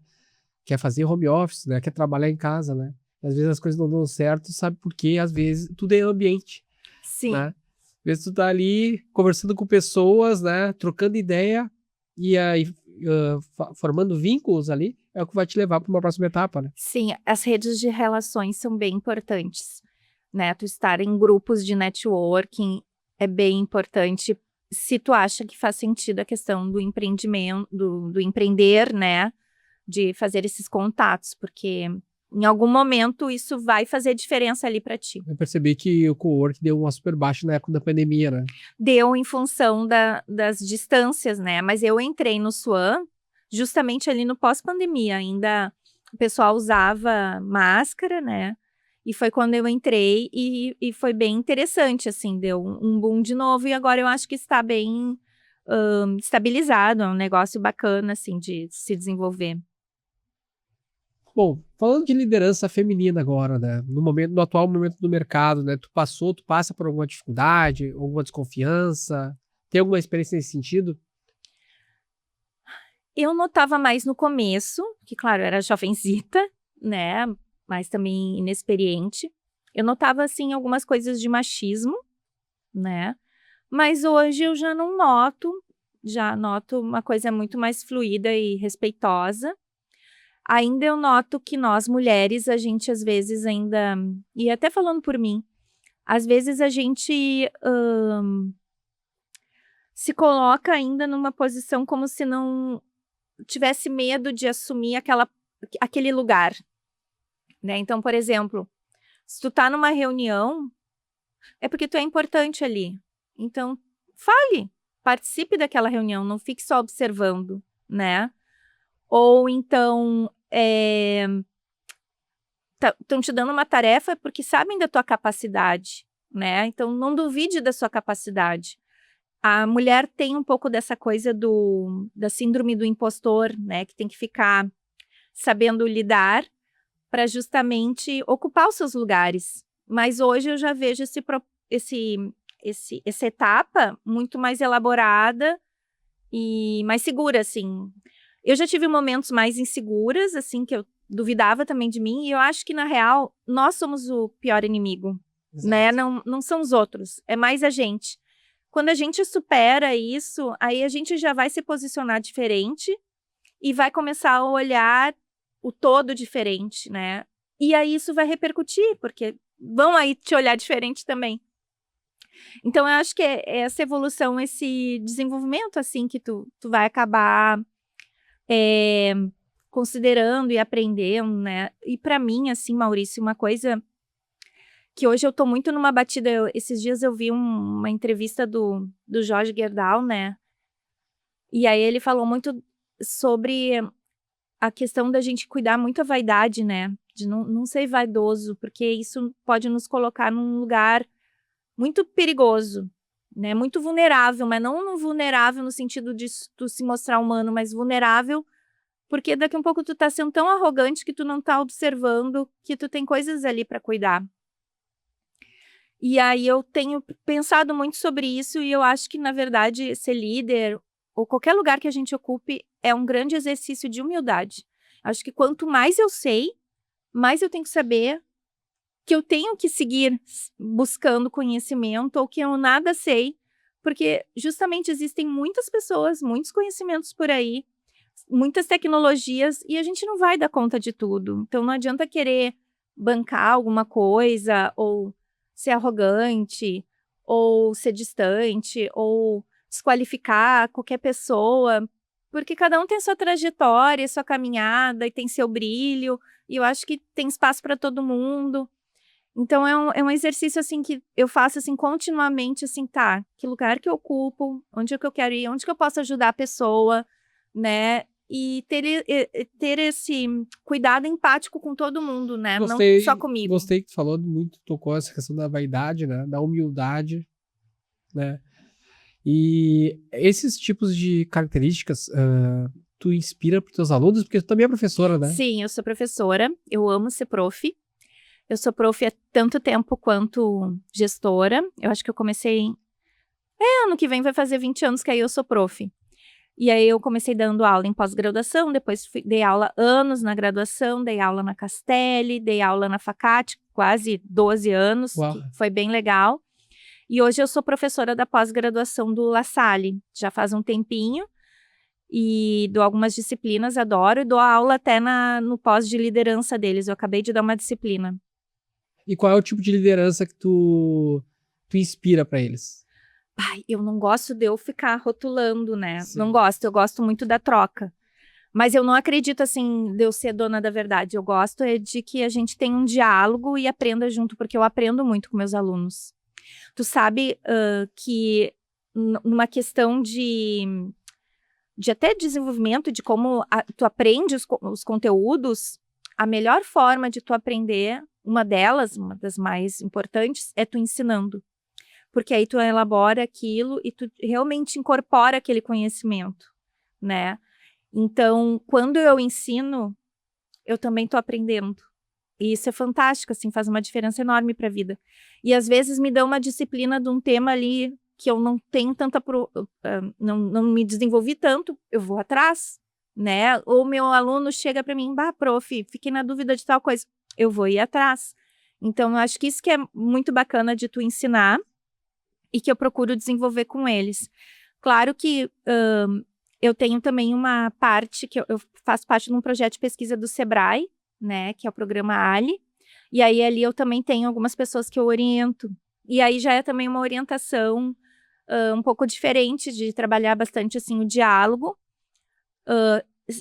Quer fazer home office, né? Quer trabalhar em casa, né? Às vezes as coisas não dão certo, sabe por quê? Às vezes tudo é ambiente, Sim. né? Às vezes tu tá ali conversando com pessoas, né? Trocando ideia e aí formando vínculos ali, é o que vai te levar para uma próxima etapa, né? Sim, as redes de relações são bem importantes, né? Tu estar em grupos de networking é bem importante. Se tu acha que faz sentido a questão do empreendimento, do empreender, né? De fazer esses contatos, porque em algum momento isso vai fazer diferença ali para ti. Eu percebi que o cowork deu uma super baixa na época da pandemia, né? Deu em função das distâncias, né? Mas eu entrei no Swan justamente ali no pós-pandemia. Ainda o pessoal usava máscara, né? E foi quando eu entrei e foi bem interessante, assim, deu um boom de novo. E agora eu acho que está bem estabilizado, é um negócio bacana, assim, de se desenvolver. Bom, falando de liderança feminina agora, né? No atual momento do mercado, né? Tu passa por alguma dificuldade, alguma desconfiança? Tem alguma experiência nesse sentido? Eu notava mais no começo, que claro, eu era jovenzita, né, mas também inexperiente. Eu notava, assim, algumas coisas de machismo, né, mas hoje eu já noto uma coisa muito mais fluida e respeitosa. Ainda eu noto que nós mulheres, a gente às vezes ainda, e até falando por mim, às vezes a gente se coloca ainda numa posição como se não tivesse medo de assumir aquele lugar, né? Então, por exemplo, se tu tá numa reunião, é porque tu é importante ali. Então, fale, participe daquela reunião, não fique só observando, né? Ou então, estão te dando uma tarefa porque sabem da tua capacidade, né? Então, não duvide da sua capacidade. A mulher tem um pouco dessa coisa da síndrome do impostor, né? Que tem que ficar sabendo lidar para justamente ocupar os seus lugares. Mas hoje eu já vejo essa etapa muito mais elaborada e mais segura, assim. Eu já tive momentos mais inseguras, assim, que eu duvidava também de mim, e eu acho que, na real, nós somos o pior inimigo, né? Não são os outros, é mais a gente. Quando a gente supera isso, aí a gente já vai se posicionar diferente e vai começar a olhar o todo diferente, né? E aí isso vai repercutir, porque vão aí te olhar diferente também. Então, eu acho que é essa evolução, esse desenvolvimento, assim, que tu vai acabar considerando e aprendendo, né? E para mim, assim, Maurício, uma coisa que hoje eu tô muito numa batida, esses dias eu vi uma entrevista do Jorge Gerdau, né? E aí ele falou muito sobre a questão da gente cuidar muito a vaidade, né? De não ser vaidoso, porque isso pode nos colocar num lugar muito perigoso, né? Muito vulnerável, mas não vulnerável no sentido de tu se mostrar humano, mas vulnerável porque daqui a um pouco tu tá sendo tão arrogante que tu não tá observando que tu tem coisas ali para cuidar. E aí eu tenho pensado muito sobre isso e eu acho que, na verdade, ser líder ou qualquer lugar que a gente ocupe é um grande exercício de humildade. Acho que quanto mais eu sei, mais eu tenho que saber que eu tenho que seguir buscando conhecimento ou que eu nada sei, porque justamente existem muitas pessoas, muitos conhecimentos por aí, muitas tecnologias e a gente não vai dar conta de tudo. Então não adianta querer bancar alguma coisa ou ser arrogante ou ser distante ou desqualificar qualquer pessoa, porque cada um tem sua trajetória, sua caminhada e tem seu brilho, e eu acho que tem espaço para todo mundo. Então é um exercício assim que eu faço assim continuamente, assim, tá, que lugar que eu ocupo, onde é que eu quero ir, onde que eu posso ajudar a pessoa, né? E ter esse cuidado empático com todo mundo, né? Não só comigo. Gostei que tu falou muito, tocou essa questão da vaidade, né? Da humildade, né? E esses tipos de características, tu inspira para os teus alunos, porque tu também é professora, né? Sim, eu sou professora, eu amo ser prof. Eu sou prof há tanto tempo quanto gestora. Eu acho que eu comecei... ano que vem vai fazer 20 anos que aí eu sou prof. E aí eu comecei dando aula em pós-graduação, depois dei aula anos na graduação, dei aula na Castelli, dei aula na Facate, quase 12 anos, que foi bem legal. E hoje eu sou professora da pós-graduação do La Salle, já faz um tempinho, e dou algumas disciplinas, adoro, e dou aula até no pós de liderança deles, eu acabei de dar uma disciplina. E qual é o tipo de liderança que tu inspira para eles? Ai, eu não gosto de eu ficar rotulando, né? Sim. Não gosto, eu gosto muito da troca. Mas eu não acredito, assim, de eu ser dona da verdade. Eu gosto de que a gente tenha um diálogo e aprenda junto, porque eu aprendo muito com meus alunos. Tu sabe que numa questão de até desenvolvimento, de como tu aprende os conteúdos, a melhor forma de tu aprender, uma das mais importantes, é tu ensinando. Porque aí tu elabora aquilo e tu realmente incorpora aquele conhecimento, né? Então, quando eu ensino, eu também tô aprendendo. E isso é fantástico, assim, faz uma diferença enorme para a vida. E às vezes me dão uma disciplina de um tema ali que eu não tenho tanta... não me desenvolvi tanto, eu vou atrás, né? Ou meu aluno chega para mim, prof, fiquei na dúvida de tal coisa. Eu vou ir atrás. Então, eu acho que isso que é muito bacana de tu ensinar, e que eu procuro desenvolver com eles. Claro que eu tenho também uma parte, que eu faço parte de um projeto de pesquisa do Sebrae, né, que é o programa Ali, e aí ali eu também tenho algumas pessoas que eu oriento, e aí já é também uma orientação um pouco diferente, de trabalhar bastante, assim, o diálogo,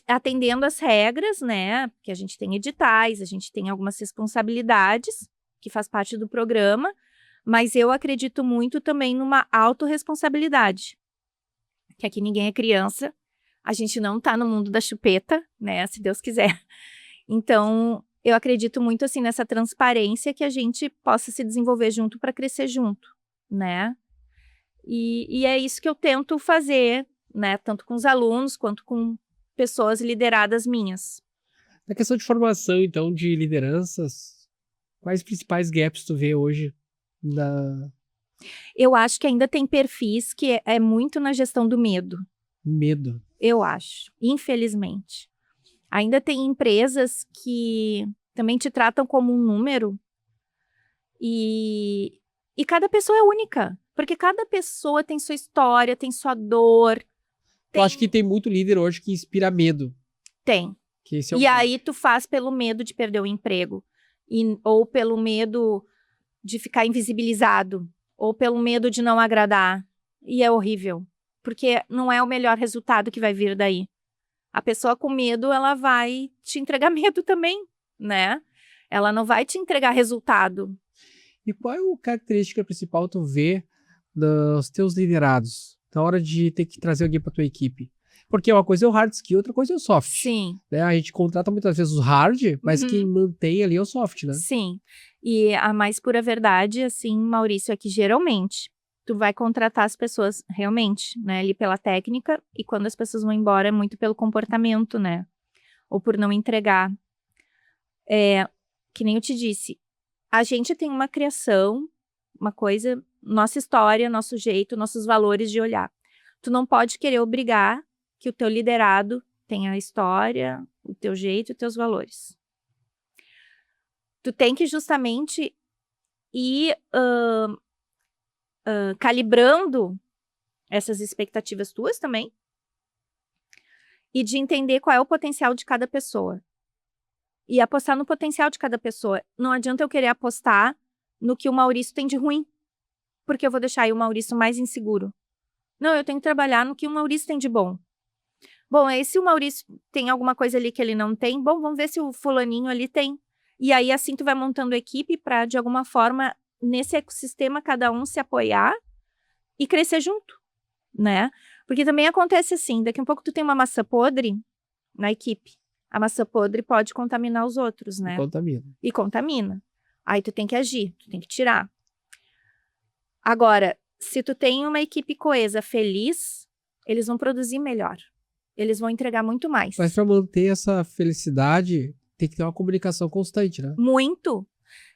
atendendo as regras, né, porque a gente tem editais, a gente tem algumas responsabilidades, que faz parte do programa, mas eu acredito muito também numa autorresponsabilidade. Que aqui ninguém é criança, a gente não tá no mundo da chupeta, né, se Deus quiser. Então, eu acredito muito, assim, nessa transparência que a gente possa se desenvolver junto para crescer junto, né? E é isso que eu tento fazer, né? Tanto com os alunos quanto com pessoas lideradas minhas. Na questão de formação, então, de lideranças, quais principais gaps tu vê hoje na Eu acho que ainda tem perfis que é muito na gestão do medo. medo? Eu acho, infelizmente. Ainda tem empresas que também te tratam como um número e cada pessoa é única, porque cada pessoa tem sua história, tem sua dor. Eu acho que tem muito líder hoje que inspira medo. Tem. Que esse é E aí tu faz pelo medo de perder o emprego, ou pelo medo de ficar invisibilizado, ou pelo medo de não agradar. E é horrível, porque não é o melhor resultado que vai vir daí. A pessoa com medo, ela vai te entregar medo também, né? Ela não vai te entregar resultado. E qual é a característica principal tu vê dos teus liderados na hora de ter que trazer alguém para tua equipe? Porque uma coisa é o hard skill, outra coisa é o soft. Sim. Né? A gente contrata muitas vezes o hard, mas quem mantém ali é o soft, né? Sim. E a mais pura verdade, assim, Maurício, é que geralmente tu vai contratar as pessoas realmente, né, ali pela técnica, e quando as pessoas vão embora é muito pelo comportamento, né? Ou por não entregar. Que nem eu te disse, a gente tem uma criação, uma coisa, nossa história, nosso jeito, nossos valores de olhar. Tu não pode querer obrigar que o teu liderado tenha a história, o teu jeito e os teus valores. Tu tem que justamente ir calibrando essas expectativas tuas também e de entender qual é o potencial de cada pessoa. E apostar no potencial de cada pessoa. Não adianta eu querer apostar no que o Maurício tem de ruim, porque eu vou deixar aí o Maurício mais inseguro. Não, eu tenho que trabalhar no que o Maurício tem de bom. Bom, aí se o Maurício tem alguma coisa ali que ele não tem, bom, vamos ver se o fulaninho ali tem. E aí assim tu vai montando equipe para, de alguma forma, nesse ecossistema, cada um se apoiar e crescer junto, né? Porque também acontece assim, daqui a pouco tu tem uma maçã podre na equipe. A maçã podre pode contaminar os outros, né? Contamina. E contamina. Aí tu tem que agir, tu tem que tirar. Agora, se tu tem uma equipe coesa, feliz, eles vão produzir melhor. Eles vão entregar muito mais. Mas para manter essa felicidade, tem que ter uma comunicação constante, né? Muito.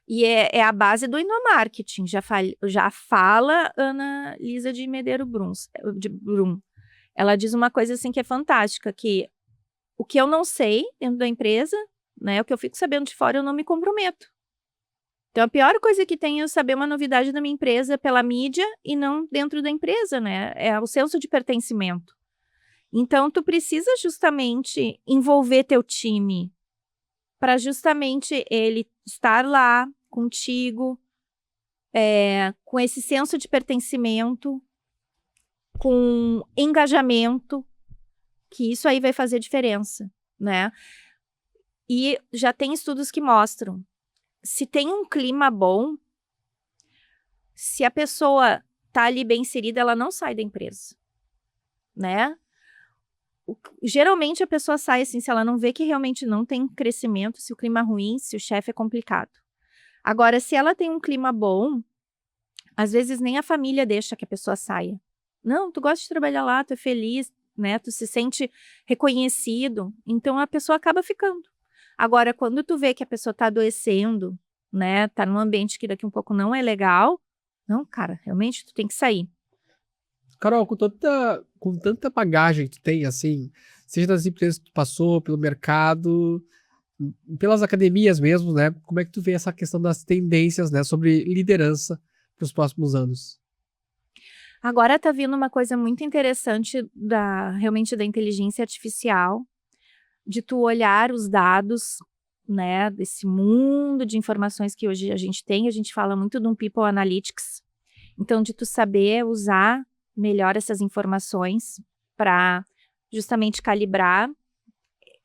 E é a base do endomarketing. Já fala Ana Lisa de Medeiros Brum. Ela diz uma coisa assim que é fantástica, que o que eu não sei dentro da empresa, né, o que eu fico sabendo de fora, eu não me comprometo. Então, a pior coisa que tem é eu saber uma novidade da minha empresa pela mídia e não dentro da empresa, né? É o senso de pertencimento. Então, tu precisa justamente envolver teu time para justamente ele estar lá contigo, com esse senso de pertencimento, com engajamento, que isso aí vai fazer diferença, né? E já tem estudos que mostram, se tem um clima bom, se a pessoa tá ali bem inserida, ela não sai da empresa, né? Geralmente a pessoa sai assim, se ela não vê que realmente não tem crescimento, se o clima é ruim, se o chefe é complicado. Agora, se ela tem um clima bom, às vezes nem a família deixa que a pessoa saia. Não, tu gosta de trabalhar lá, tu é feliz, né? Tu se sente reconhecido, então a pessoa acaba ficando. Agora, quando tu vê que a pessoa tá adoecendo, né? Tá num ambiente que daqui a um pouco não é legal, não, cara, realmente tu tem que sair. Carol, com tanta bagagem que tu tem, assim, seja das empresas que tu passou, pelo mercado, pelas academias mesmo, né? Como é que tu vê essa questão das tendências, né, sobre liderança para os próximos anos? Agora tá vindo uma coisa muito interessante realmente da inteligência artificial, de tu olhar os dados, né, desse mundo de informações que hoje a gente fala muito de um People Analytics, então de tu saber usar melhor essas informações para justamente calibrar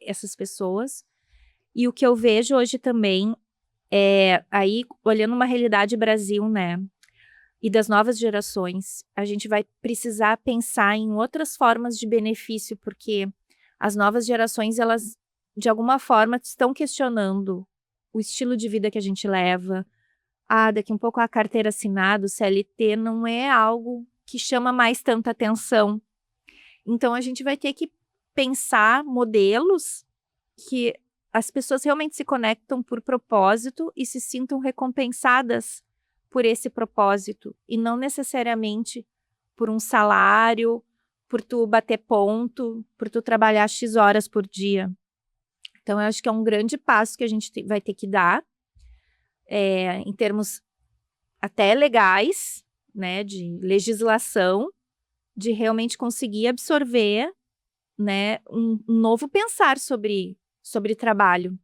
essas pessoas. E o que eu vejo hoje também é, aí olhando uma realidade Brasil, né, e das novas gerações, a gente vai precisar pensar em outras formas de benefício, porque as novas gerações, elas, de alguma forma, estão questionando o estilo de vida que a gente leva. Daqui um pouco a carteira assinada, o CLT, não é algo que chama mais tanta atenção. Então, a gente vai ter que pensar modelos que as pessoas realmente se conectam por propósito e se sintam recompensadas por esse propósito, e não necessariamente por um salário, por tu bater ponto, por tu trabalhar X horas por dia. Então, eu acho que é um grande passo que a gente vai ter que dar, em termos até legais, né, de legislação, de realmente conseguir absorver, né, um novo pensar sobre trabalho.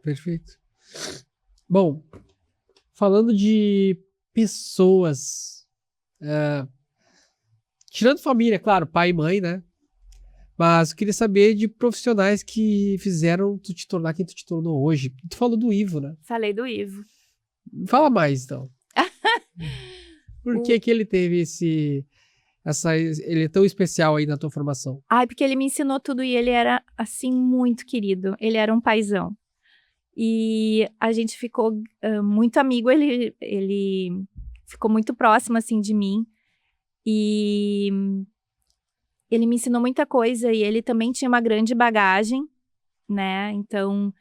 Perfeito. Bom, falando de pessoas, tirando família, claro, pai e mãe, né? Mas eu queria saber de profissionais que fizeram tu te tornar quem tu te tornou hoje. Tu falou do Ivo, né? Falei do Ivo. Fala mais, então. Por que que ele teve ele é tão especial aí na tua formação? Ai, porque ele me ensinou tudo e ele era, assim, muito querido. Ele era um paizão. E a gente ficou muito amigo, ele ficou muito próximo, assim, de mim. E ele me ensinou muita coisa e ele também tinha uma grande bagagem, né? Então,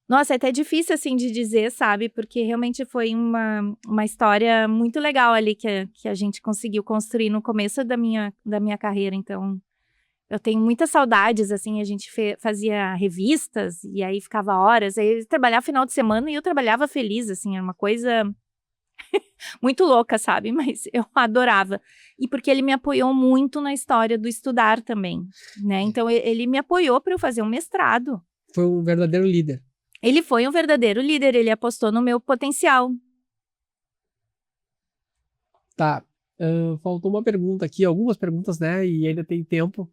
nossa, é até difícil, assim, de dizer, sabe? Porque realmente foi uma história muito legal ali que a gente conseguiu construir no começo da minha carreira. Então, eu tenho muitas saudades, assim, a gente fazia revistas e aí ficava horas. Aí ele trabalhava final de semana e eu trabalhava feliz, assim, era uma coisa muito louca, sabe? Mas eu adorava. E porque ele me apoiou muito na história do estudar também, né? Então, ele me apoiou para eu fazer um mestrado. Foi um verdadeiro líder. Ele foi um verdadeiro líder, ele apostou no meu potencial. Tá. Faltou uma pergunta aqui, algumas perguntas, né? E ainda tem tempo.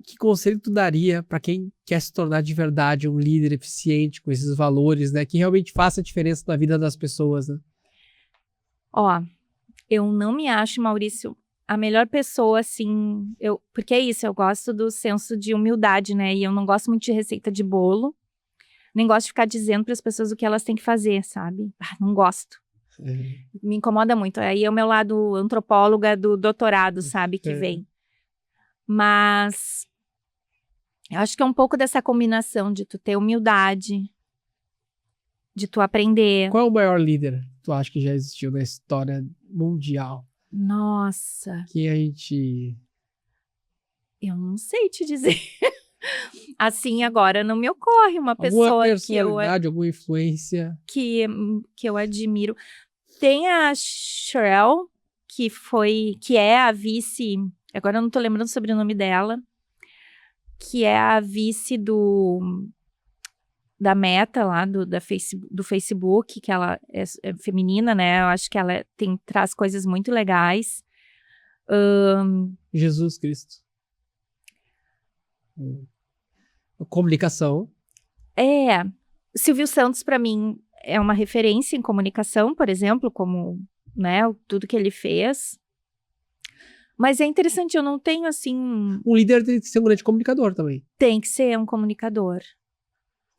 Que conselho tu daria para quem quer se tornar de verdade um líder eficiente com esses valores, né? Que realmente faça a diferença na vida das pessoas, né? Ó, eu não me acho, Maurício, a melhor pessoa, assim, porque é isso, eu gosto do senso de humildade, né? E eu não gosto muito de receita de bolo, nem gosto de ficar dizendo para as pessoas o que elas têm que fazer, sabe? Não gosto. Me incomoda muito. Aí é o meu lado antropóloga do doutorado, sabe, que vem. Mas eu acho que é um pouco dessa combinação de tu ter humildade, de tu aprender. Qual é o maior líder que tu acha que já existiu na história mundial? Nossa. Que a gente... Eu não sei te dizer. Assim, agora não me ocorre uma pessoa alguma personalidade, alguma influência. Que eu admiro. Tem a Sheryl, que é a vice... Agora eu não tô lembrando sobre o sobrenome dela. Que é a vice da Meta lá, do Facebook, que ela é feminina, né? Eu acho que ela traz coisas muito legais. Jesus Cristo. Comunicação. Silvio Santos, para mim, é uma referência em comunicação, por exemplo, como, né, tudo que ele fez. Mas é interessante, eu não tenho, assim... Um líder tem que ser um grande comunicador também. Tem que ser um comunicador.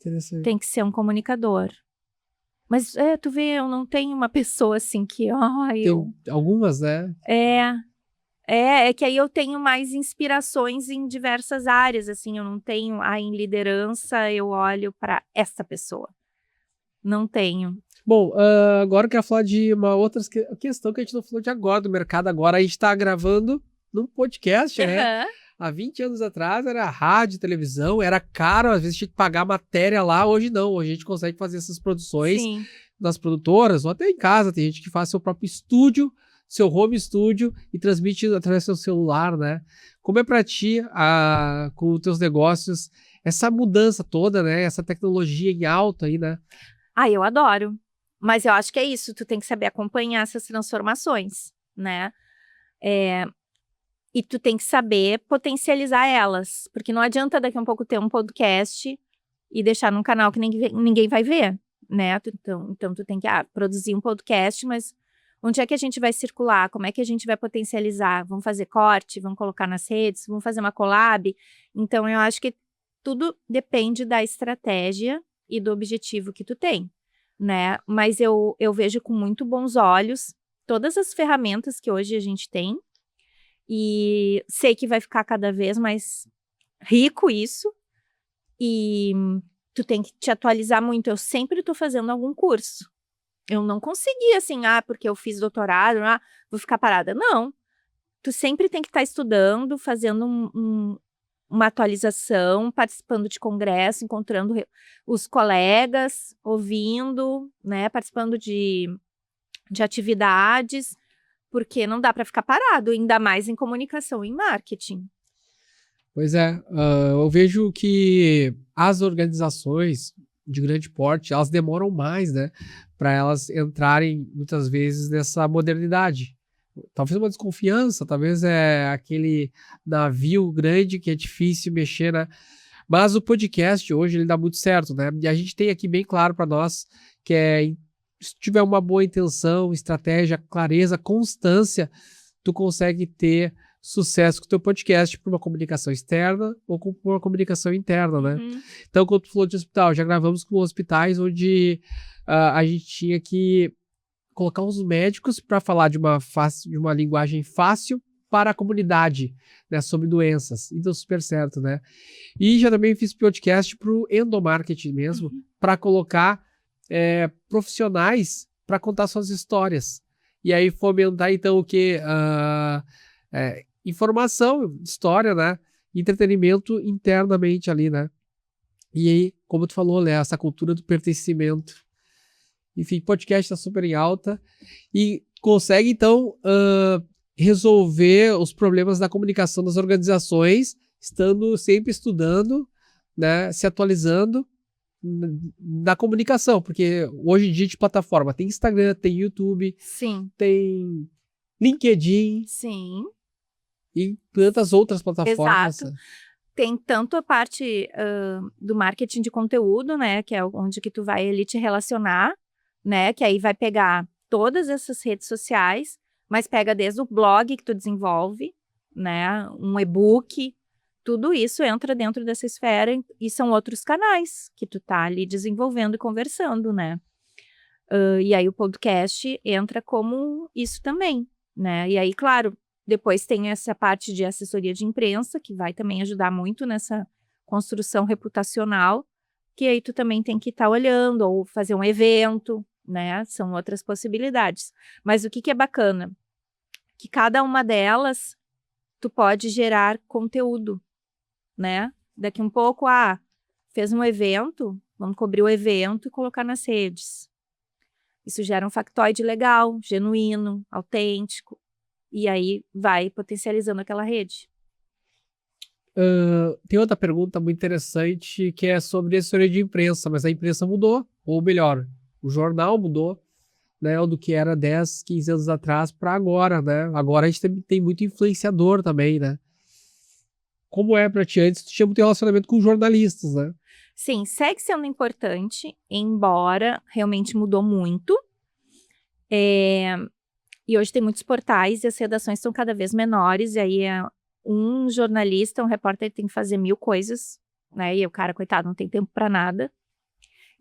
Interessante. Tem que ser um comunicador. Mas, tu vê, eu não tenho uma pessoa, assim, que... Tem algumas, né? É que aí eu tenho mais inspirações em diversas áreas, assim, eu não tenho, em liderança eu olho para essa pessoa. Não tenho. Bom, agora eu quero falar de uma outra questão que a gente não falou de agora, do mercado agora. A gente tá gravando num podcast, né? Há 20 anos atrás era rádio, televisão, era caro, às vezes tinha que pagar matéria lá, hoje não. Hoje a gente consegue fazer essas produções nas produtoras, ou até em casa, tem gente que faz seu próprio estúdio, seu home studio e transmite através do seu celular, né? Como é pra ti, com os teus negócios, essa mudança toda, né? Essa tecnologia em alta aí, né? Eu adoro. Mas eu acho que é isso, tu tem que saber acompanhar essas transformações, né? E tu tem que saber potencializar elas. Porque não adianta daqui a um pouco ter um podcast e deixar num canal que ninguém vai ver, né? Então tu tem que produzir um podcast, mas onde é que a gente vai circular? Como é que a gente vai potencializar? Vamos fazer corte? Vamos colocar nas redes? Vamos fazer uma collab? Então eu acho que tudo depende da estratégia e do objetivo que tu tem. né? Mas eu vejo com muito bons olhos todas as ferramentas que hoje a gente tem e sei que vai ficar cada vez mais rico isso e tu tem que te atualizar muito. Eu sempre estou fazendo algum curso. Eu não consegui assim, porque eu fiz doutorado, vou ficar parada. Não. Tu sempre tem que estar estudando, fazendo uma atualização, participando de congresso, encontrando os colegas, ouvindo, né, participando de atividades, porque não dá para ficar parado, ainda mais em comunicação e em marketing. Pois é, eu vejo que as organizações de grande porte, elas demoram mais, né, para elas entrarem muitas vezes nessa modernidade. Talvez uma desconfiança, talvez é aquele navio grande que é difícil mexer, né? Mas o podcast hoje ele dá muito certo, né? E a gente tem aqui bem claro para nós que se tiver uma boa intenção, estratégia, clareza, constância, tu consegue ter sucesso com o teu podcast por uma comunicação externa ou por uma comunicação interna, né? Então, quando tu falou de hospital, já gravamos com hospitais onde a gente tinha que colocar os médicos para falar de uma linguagem fácil para a comunidade, né, sobre doenças. E deu super certo, né? E já também fiz podcast para o endomarketing mesmo, para colocar profissionais para contar suas histórias. E aí fomentar, então, o quê? Informação, história, né? Entretenimento internamente ali, né? E aí, como tu falou, né? Essa cultura do pertencimento. Enfim, podcast está super em alta e consegue, então, resolver os problemas da comunicação das organizações, estando sempre estudando, né? Se atualizando na comunicação, porque hoje em dia de plataforma tem Instagram, tem YouTube, Sim. Tem LinkedIn. Sim. E tantas outras plataformas. Exato. Tem tanto a parte do marketing de conteúdo, né, que é onde que tu vai ali te relacionar, né, que aí vai pegar todas essas redes sociais, mas pega desde o blog que tu desenvolve, né, um e-book, tudo isso entra dentro dessa esfera e são outros canais que tu tá ali desenvolvendo e conversando, né. E aí o podcast entra como isso também, né, e aí, claro, depois tem essa parte de assessoria de imprensa, que vai também ajudar muito nessa construção reputacional, que aí tu também tem que estar olhando, ou fazer um evento, né? São outras possibilidades. Mas o que é bacana? Que cada uma delas, tu pode gerar conteúdo, né? Daqui um pouco, fez um evento, vamos cobrir o evento e colocar nas redes. Isso gera um factoide legal, genuíno, autêntico. E aí vai potencializando aquela rede. Tem outra pergunta muito interessante que é sobre assessoria de imprensa, mas a imprensa mudou, ou melhor, o jornal mudou, né, do que era 10, 15 anos atrás para agora, né? Agora a gente tem muito influenciador também, né? Como é para ti antes, tu tinha muito relacionamento com jornalistas, né? Sim, segue sendo importante, embora realmente mudou muito. E hoje tem muitos portais e as redações estão cada vez menores, e aí um jornalista, um repórter tem que fazer 1000 coisas, né? E o cara, coitado, não tem tempo para nada.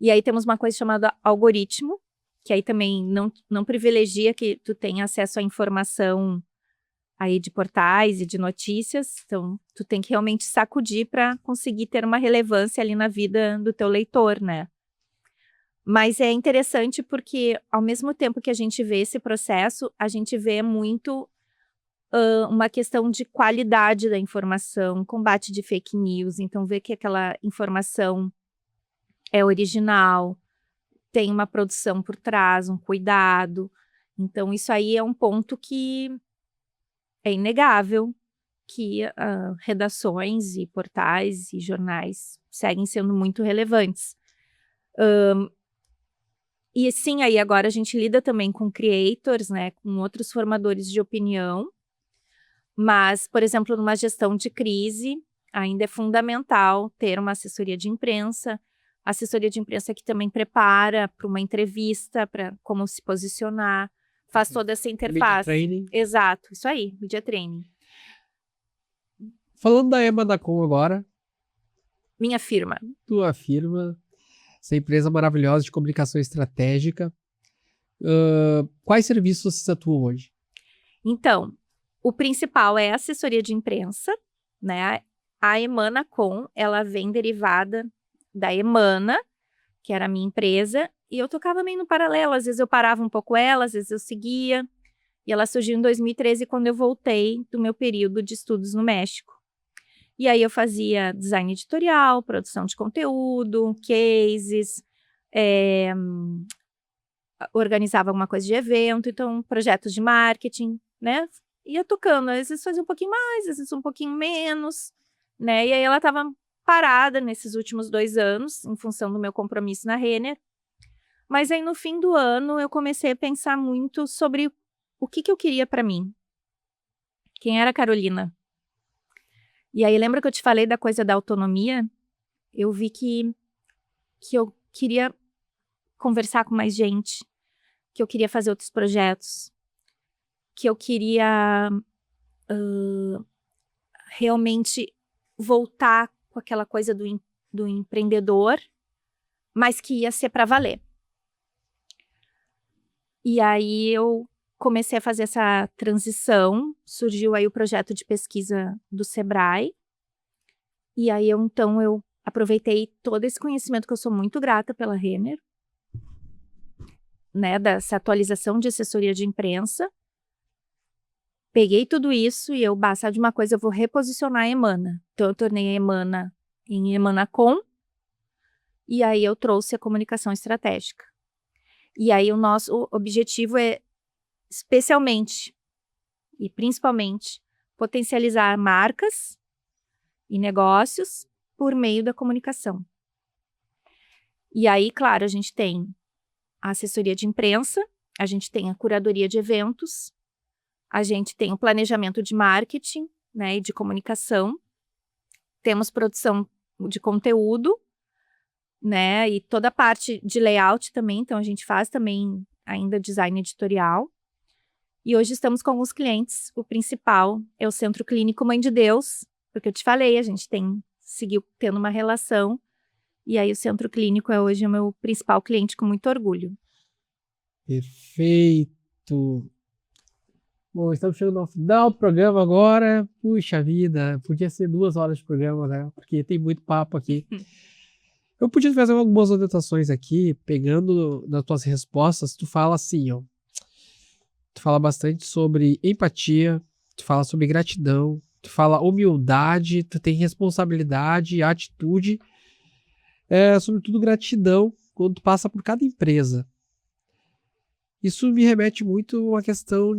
E aí temos uma coisa chamada algoritmo, que aí também não privilegia que tu tenha acesso à informação aí de portais e de notícias. Então, tu tem que realmente sacudir para conseguir ter uma relevância ali na vida do teu leitor, né? Mas é interessante porque, ao mesmo tempo que a gente vê esse processo, a gente vê muito uma questão de qualidade da informação, combate de fake news. Então, ver que aquela informação é original, tem uma produção por trás, um cuidado. Então, isso aí é um ponto que é inegável, que redações e portais e jornais seguem sendo muito relevantes. E sim, aí agora a gente lida também com creators, né, com outros formadores de opinião, mas, por exemplo, numa gestão de crise, ainda é fundamental ter uma assessoria de imprensa que também prepara para uma entrevista, para como se posicionar, faz toda essa interface. Media training. Exato, isso aí, media training. Falando da Ema.com agora. Minha firma. Tua firma. essa empresa maravilhosa de comunicação estratégica. Quais serviços vocês atuam hoje? Então, o principal é a assessoria de imprensa, né? A Emanacom, ela vem derivada da Emana, que era a minha empresa, e eu tocava meio no paralelo. Às vezes eu parava um pouco ela, às vezes eu seguia. E ela surgiu em 2013, quando eu voltei do meu período de estudos no México. E aí eu fazia design editorial, produção de conteúdo, cases, organizava alguma coisa de evento, então projetos de marketing, né? Ia tocando, às vezes fazia um pouquinho mais, às vezes um pouquinho menos, né? E aí ela estava parada nesses últimos 2 anos, em função do meu compromisso na Renner. Mas aí no fim do ano eu comecei a pensar muito sobre o que eu queria para mim. Quem era a Carolina? E aí lembra que eu te falei da coisa da autonomia? Eu vi que eu queria conversar com mais gente, que eu queria fazer outros projetos, que eu queria realmente voltar com aquela coisa do empreendedor, mas que ia ser para valer. E aí eu comecei a fazer essa transição, surgiu aí o projeto de pesquisa do Sebrae, e aí eu aproveitei todo esse conhecimento, que eu sou muito grata pela Renner, né, dessa atualização de assessoria de imprensa. Peguei tudo isso e sabe de uma coisa, eu vou reposicionar a Emana. Então eu tornei a Emana em Emanacom, e aí eu trouxe a comunicação estratégica. E aí o nosso objetivo é, especialmente e principalmente, potencializar marcas e negócios por meio da comunicação. E aí, claro, a gente tem a assessoria de imprensa, a gente tem a curadoria de eventos, a gente tem o planejamento de marketing, né, e de comunicação, temos produção de conteúdo, né, e toda a parte de layout também, então a gente faz também ainda design editorial. E hoje estamos com alguns clientes, o principal é o Centro Clínico Mãe de Deus, porque eu te falei, a gente seguiu tendo uma relação, e aí o Centro Clínico é hoje o meu principal cliente, com muito orgulho. Perfeito. Bom, estamos chegando ao final do programa agora. Puxa vida, podia ser 2 horas de programa, né? Porque tem muito papo aqui. Eu podia fazer algumas anotações aqui, pegando nas tuas respostas. Tu fala assim, ó. Tu fala bastante sobre empatia, tu fala sobre gratidão, tu fala humildade, tu tem responsabilidade, atitude, sobretudo gratidão, quando tu passa por cada empresa. Isso me remete muito à questão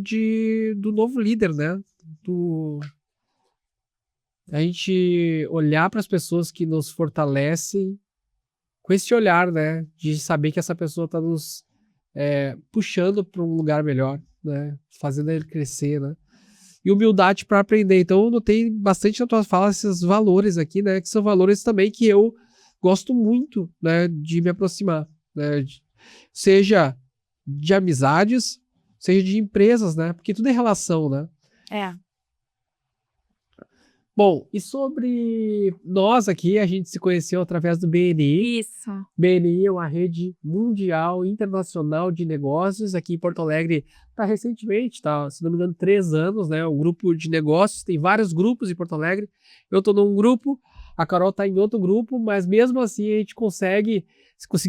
do novo líder, né? A gente olhar para as pessoas que nos fortalecem com esse olhar, né? De saber que essa pessoa está nos puxando para um lugar melhor, né? Fazendo ele crescer, né? E humildade para aprender. Então eu notei bastante na tua fala esses valores aqui, né? Que são valores também que eu gosto muito, né? De me aproximar, né? Seja de amizades, seja de empresas, né? Porque tudo é relação, né? Bom, e sobre nós aqui, a gente se conheceu através do BNI. Isso. BNI é uma rede mundial, internacional de negócios. Aqui em Porto Alegre, recentemente, se não me engano, 3 anos, né? O grupo de negócios, tem vários grupos em Porto Alegre. Eu estou num grupo, a Carol está em outro grupo, mas mesmo assim a gente conseguiu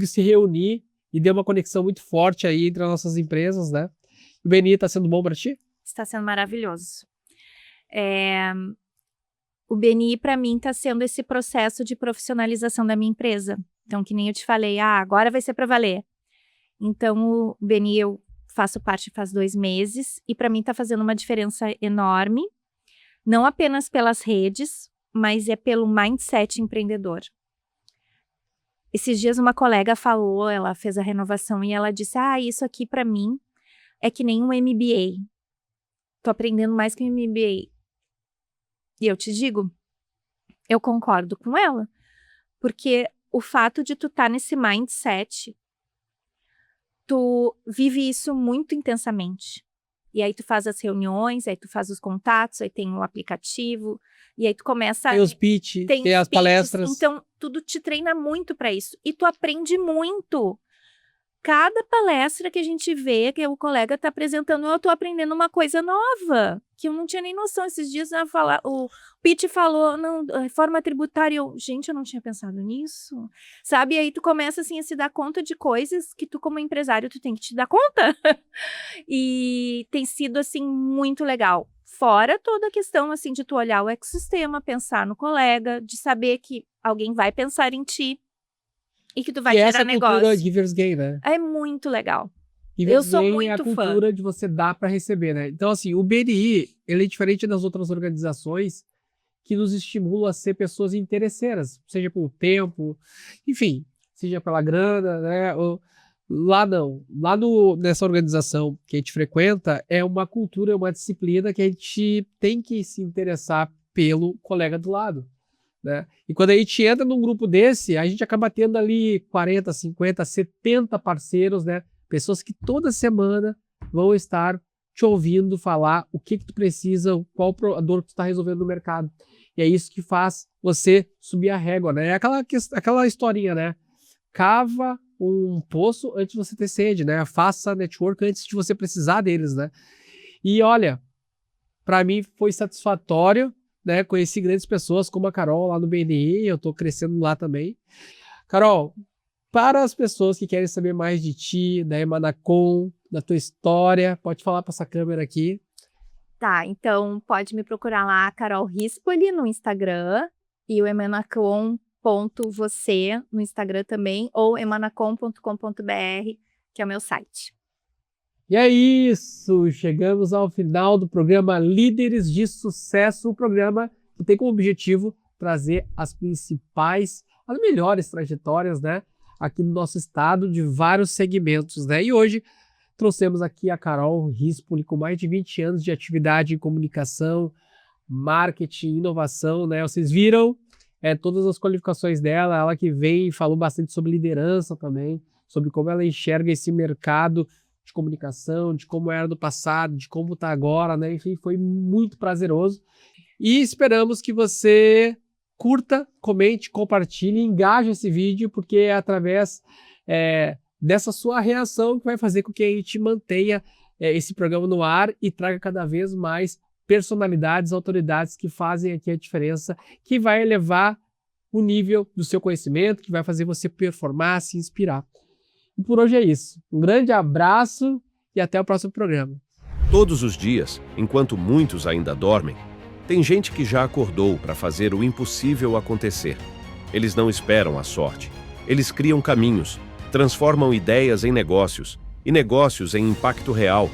se reunir e deu uma conexão muito forte aí entre as nossas empresas, né? O BNI está sendo bom para ti? Está sendo maravilhoso. O BNI, para mim, está sendo esse processo de profissionalização da minha empresa. Então, que nem eu te falei, agora vai ser para valer. Então, o BNI eu faço parte faz 2 meses e para mim está fazendo uma diferença enorme, não apenas pelas redes, mas é pelo mindset empreendedor. Esses dias uma colega falou, ela fez a renovação e ela disse, isso aqui para mim é que nem um MBA. Tô aprendendo mais que um MBA. E eu te digo, eu concordo com ela, porque o fato de tu estar nesse mindset, tu vive isso muito intensamente. E aí tu faz as reuniões, aí tu faz os contatos, aí tem o aplicativo, e aí tu começa Tem os pitch, tem as os pitches, palestras. então tudo te treina muito para isso. E tu aprende muito. Cada palestra que a gente vê, que o colega tá apresentando, eu tô aprendendo uma coisa nova, que eu não tinha nem noção. Esses dias o Pitch falou, não, reforma tributária, gente, eu não tinha pensado nisso, sabe? E aí tu começa, assim, a se dar conta de coisas que tu, como empresário, tu tem que te dar conta. E tem sido, assim, muito legal. Fora toda a questão, assim, de tu olhar o ecossistema, pensar no colega, de saber que alguém vai pensar em ti, e que tu vai E gerar essa cultura negócio. Givers Gain, né? É muito legal. Givers Eu sou Gain é a muito fã. cultura de você dar para receber, né? Então, assim, o BNI, ele é diferente das outras organizações que nos estimulam a ser pessoas interesseiras, seja pelo tempo, enfim, seja pela grana, né? Lá não. Lá nessa organização que a gente frequenta, é uma cultura, é uma disciplina que a gente tem que se interessar pelo colega do lado. Né? E quando a gente entra num grupo desse, a gente acaba tendo ali 40, 50, 70 parceiros, né? Pessoas que toda semana vão estar te ouvindo falar o que tu precisa, qual a dor que tu está resolvendo no mercado. E é isso que faz você subir a régua, né? É aquela historinha, né? Cava um poço antes de você ter sede, né? Faça network antes de você precisar deles, né? E olha, para mim foi satisfatório, né, conheci grandes pessoas como a Carol lá no BNI, eu tô crescendo lá também. Carol, para as pessoas que querem saber mais de ti, da Emanacom, da tua história, pode falar para essa câmera aqui. Tá, então pode me procurar lá, Carol Rispoli, no Instagram, e o emanacom.você no Instagram também, ou emanacom.com.br, que é o meu site. E é isso, chegamos ao final do programa Líderes de Sucesso, o programa que tem como objetivo trazer as melhores trajetórias, né, aqui no nosso estado, de vários segmentos, né, e hoje trouxemos aqui a Carol Rispoli, com mais de 20 anos de atividade em comunicação, marketing, inovação, né, vocês viram todas as qualificações dela, ela que veio e falou bastante sobre liderança também, sobre como ela enxerga esse mercado de comunicação, de como era no passado, de como está agora, né? Enfim, foi muito prazeroso. E esperamos que você curta, comente, compartilhe, engaje esse vídeo, porque é através dessa sua reação que vai fazer com que a gente mantenha esse programa no ar e traga cada vez mais personalidades, autoridades que fazem aqui a diferença, que vai elevar o nível do seu conhecimento, que vai fazer você performar, se inspirar. E por hoje é isso. Um grande abraço e até o próximo programa. Todos os dias, enquanto muitos ainda dormem, tem gente que já acordou para fazer o impossível acontecer. Eles não esperam a sorte. Eles criam caminhos, transformam ideias em negócios e negócios em impacto real.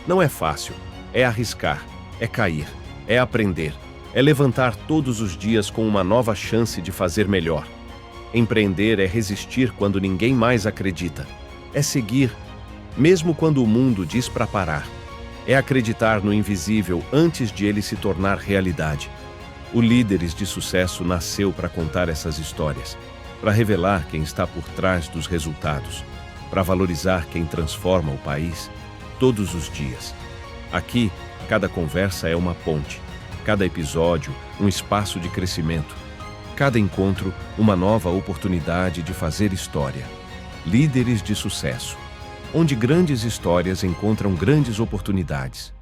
Não é fácil. É arriscar, é cair, é aprender, é levantar todos os dias com uma nova chance de fazer melhor. Empreender é resistir quando ninguém mais acredita. É seguir, mesmo quando o mundo diz para parar. É acreditar no invisível antes de ele se tornar realidade. O Líderes de Sucesso nasceu para contar essas histórias, para revelar quem está por trás dos resultados, para valorizar quem transforma o país todos os dias. Aqui, cada conversa é uma ponte, cada episódio um espaço de crescimento. Cada encontro, uma nova oportunidade de fazer história. Líderes de Sucesso, onde grandes histórias encontram grandes oportunidades.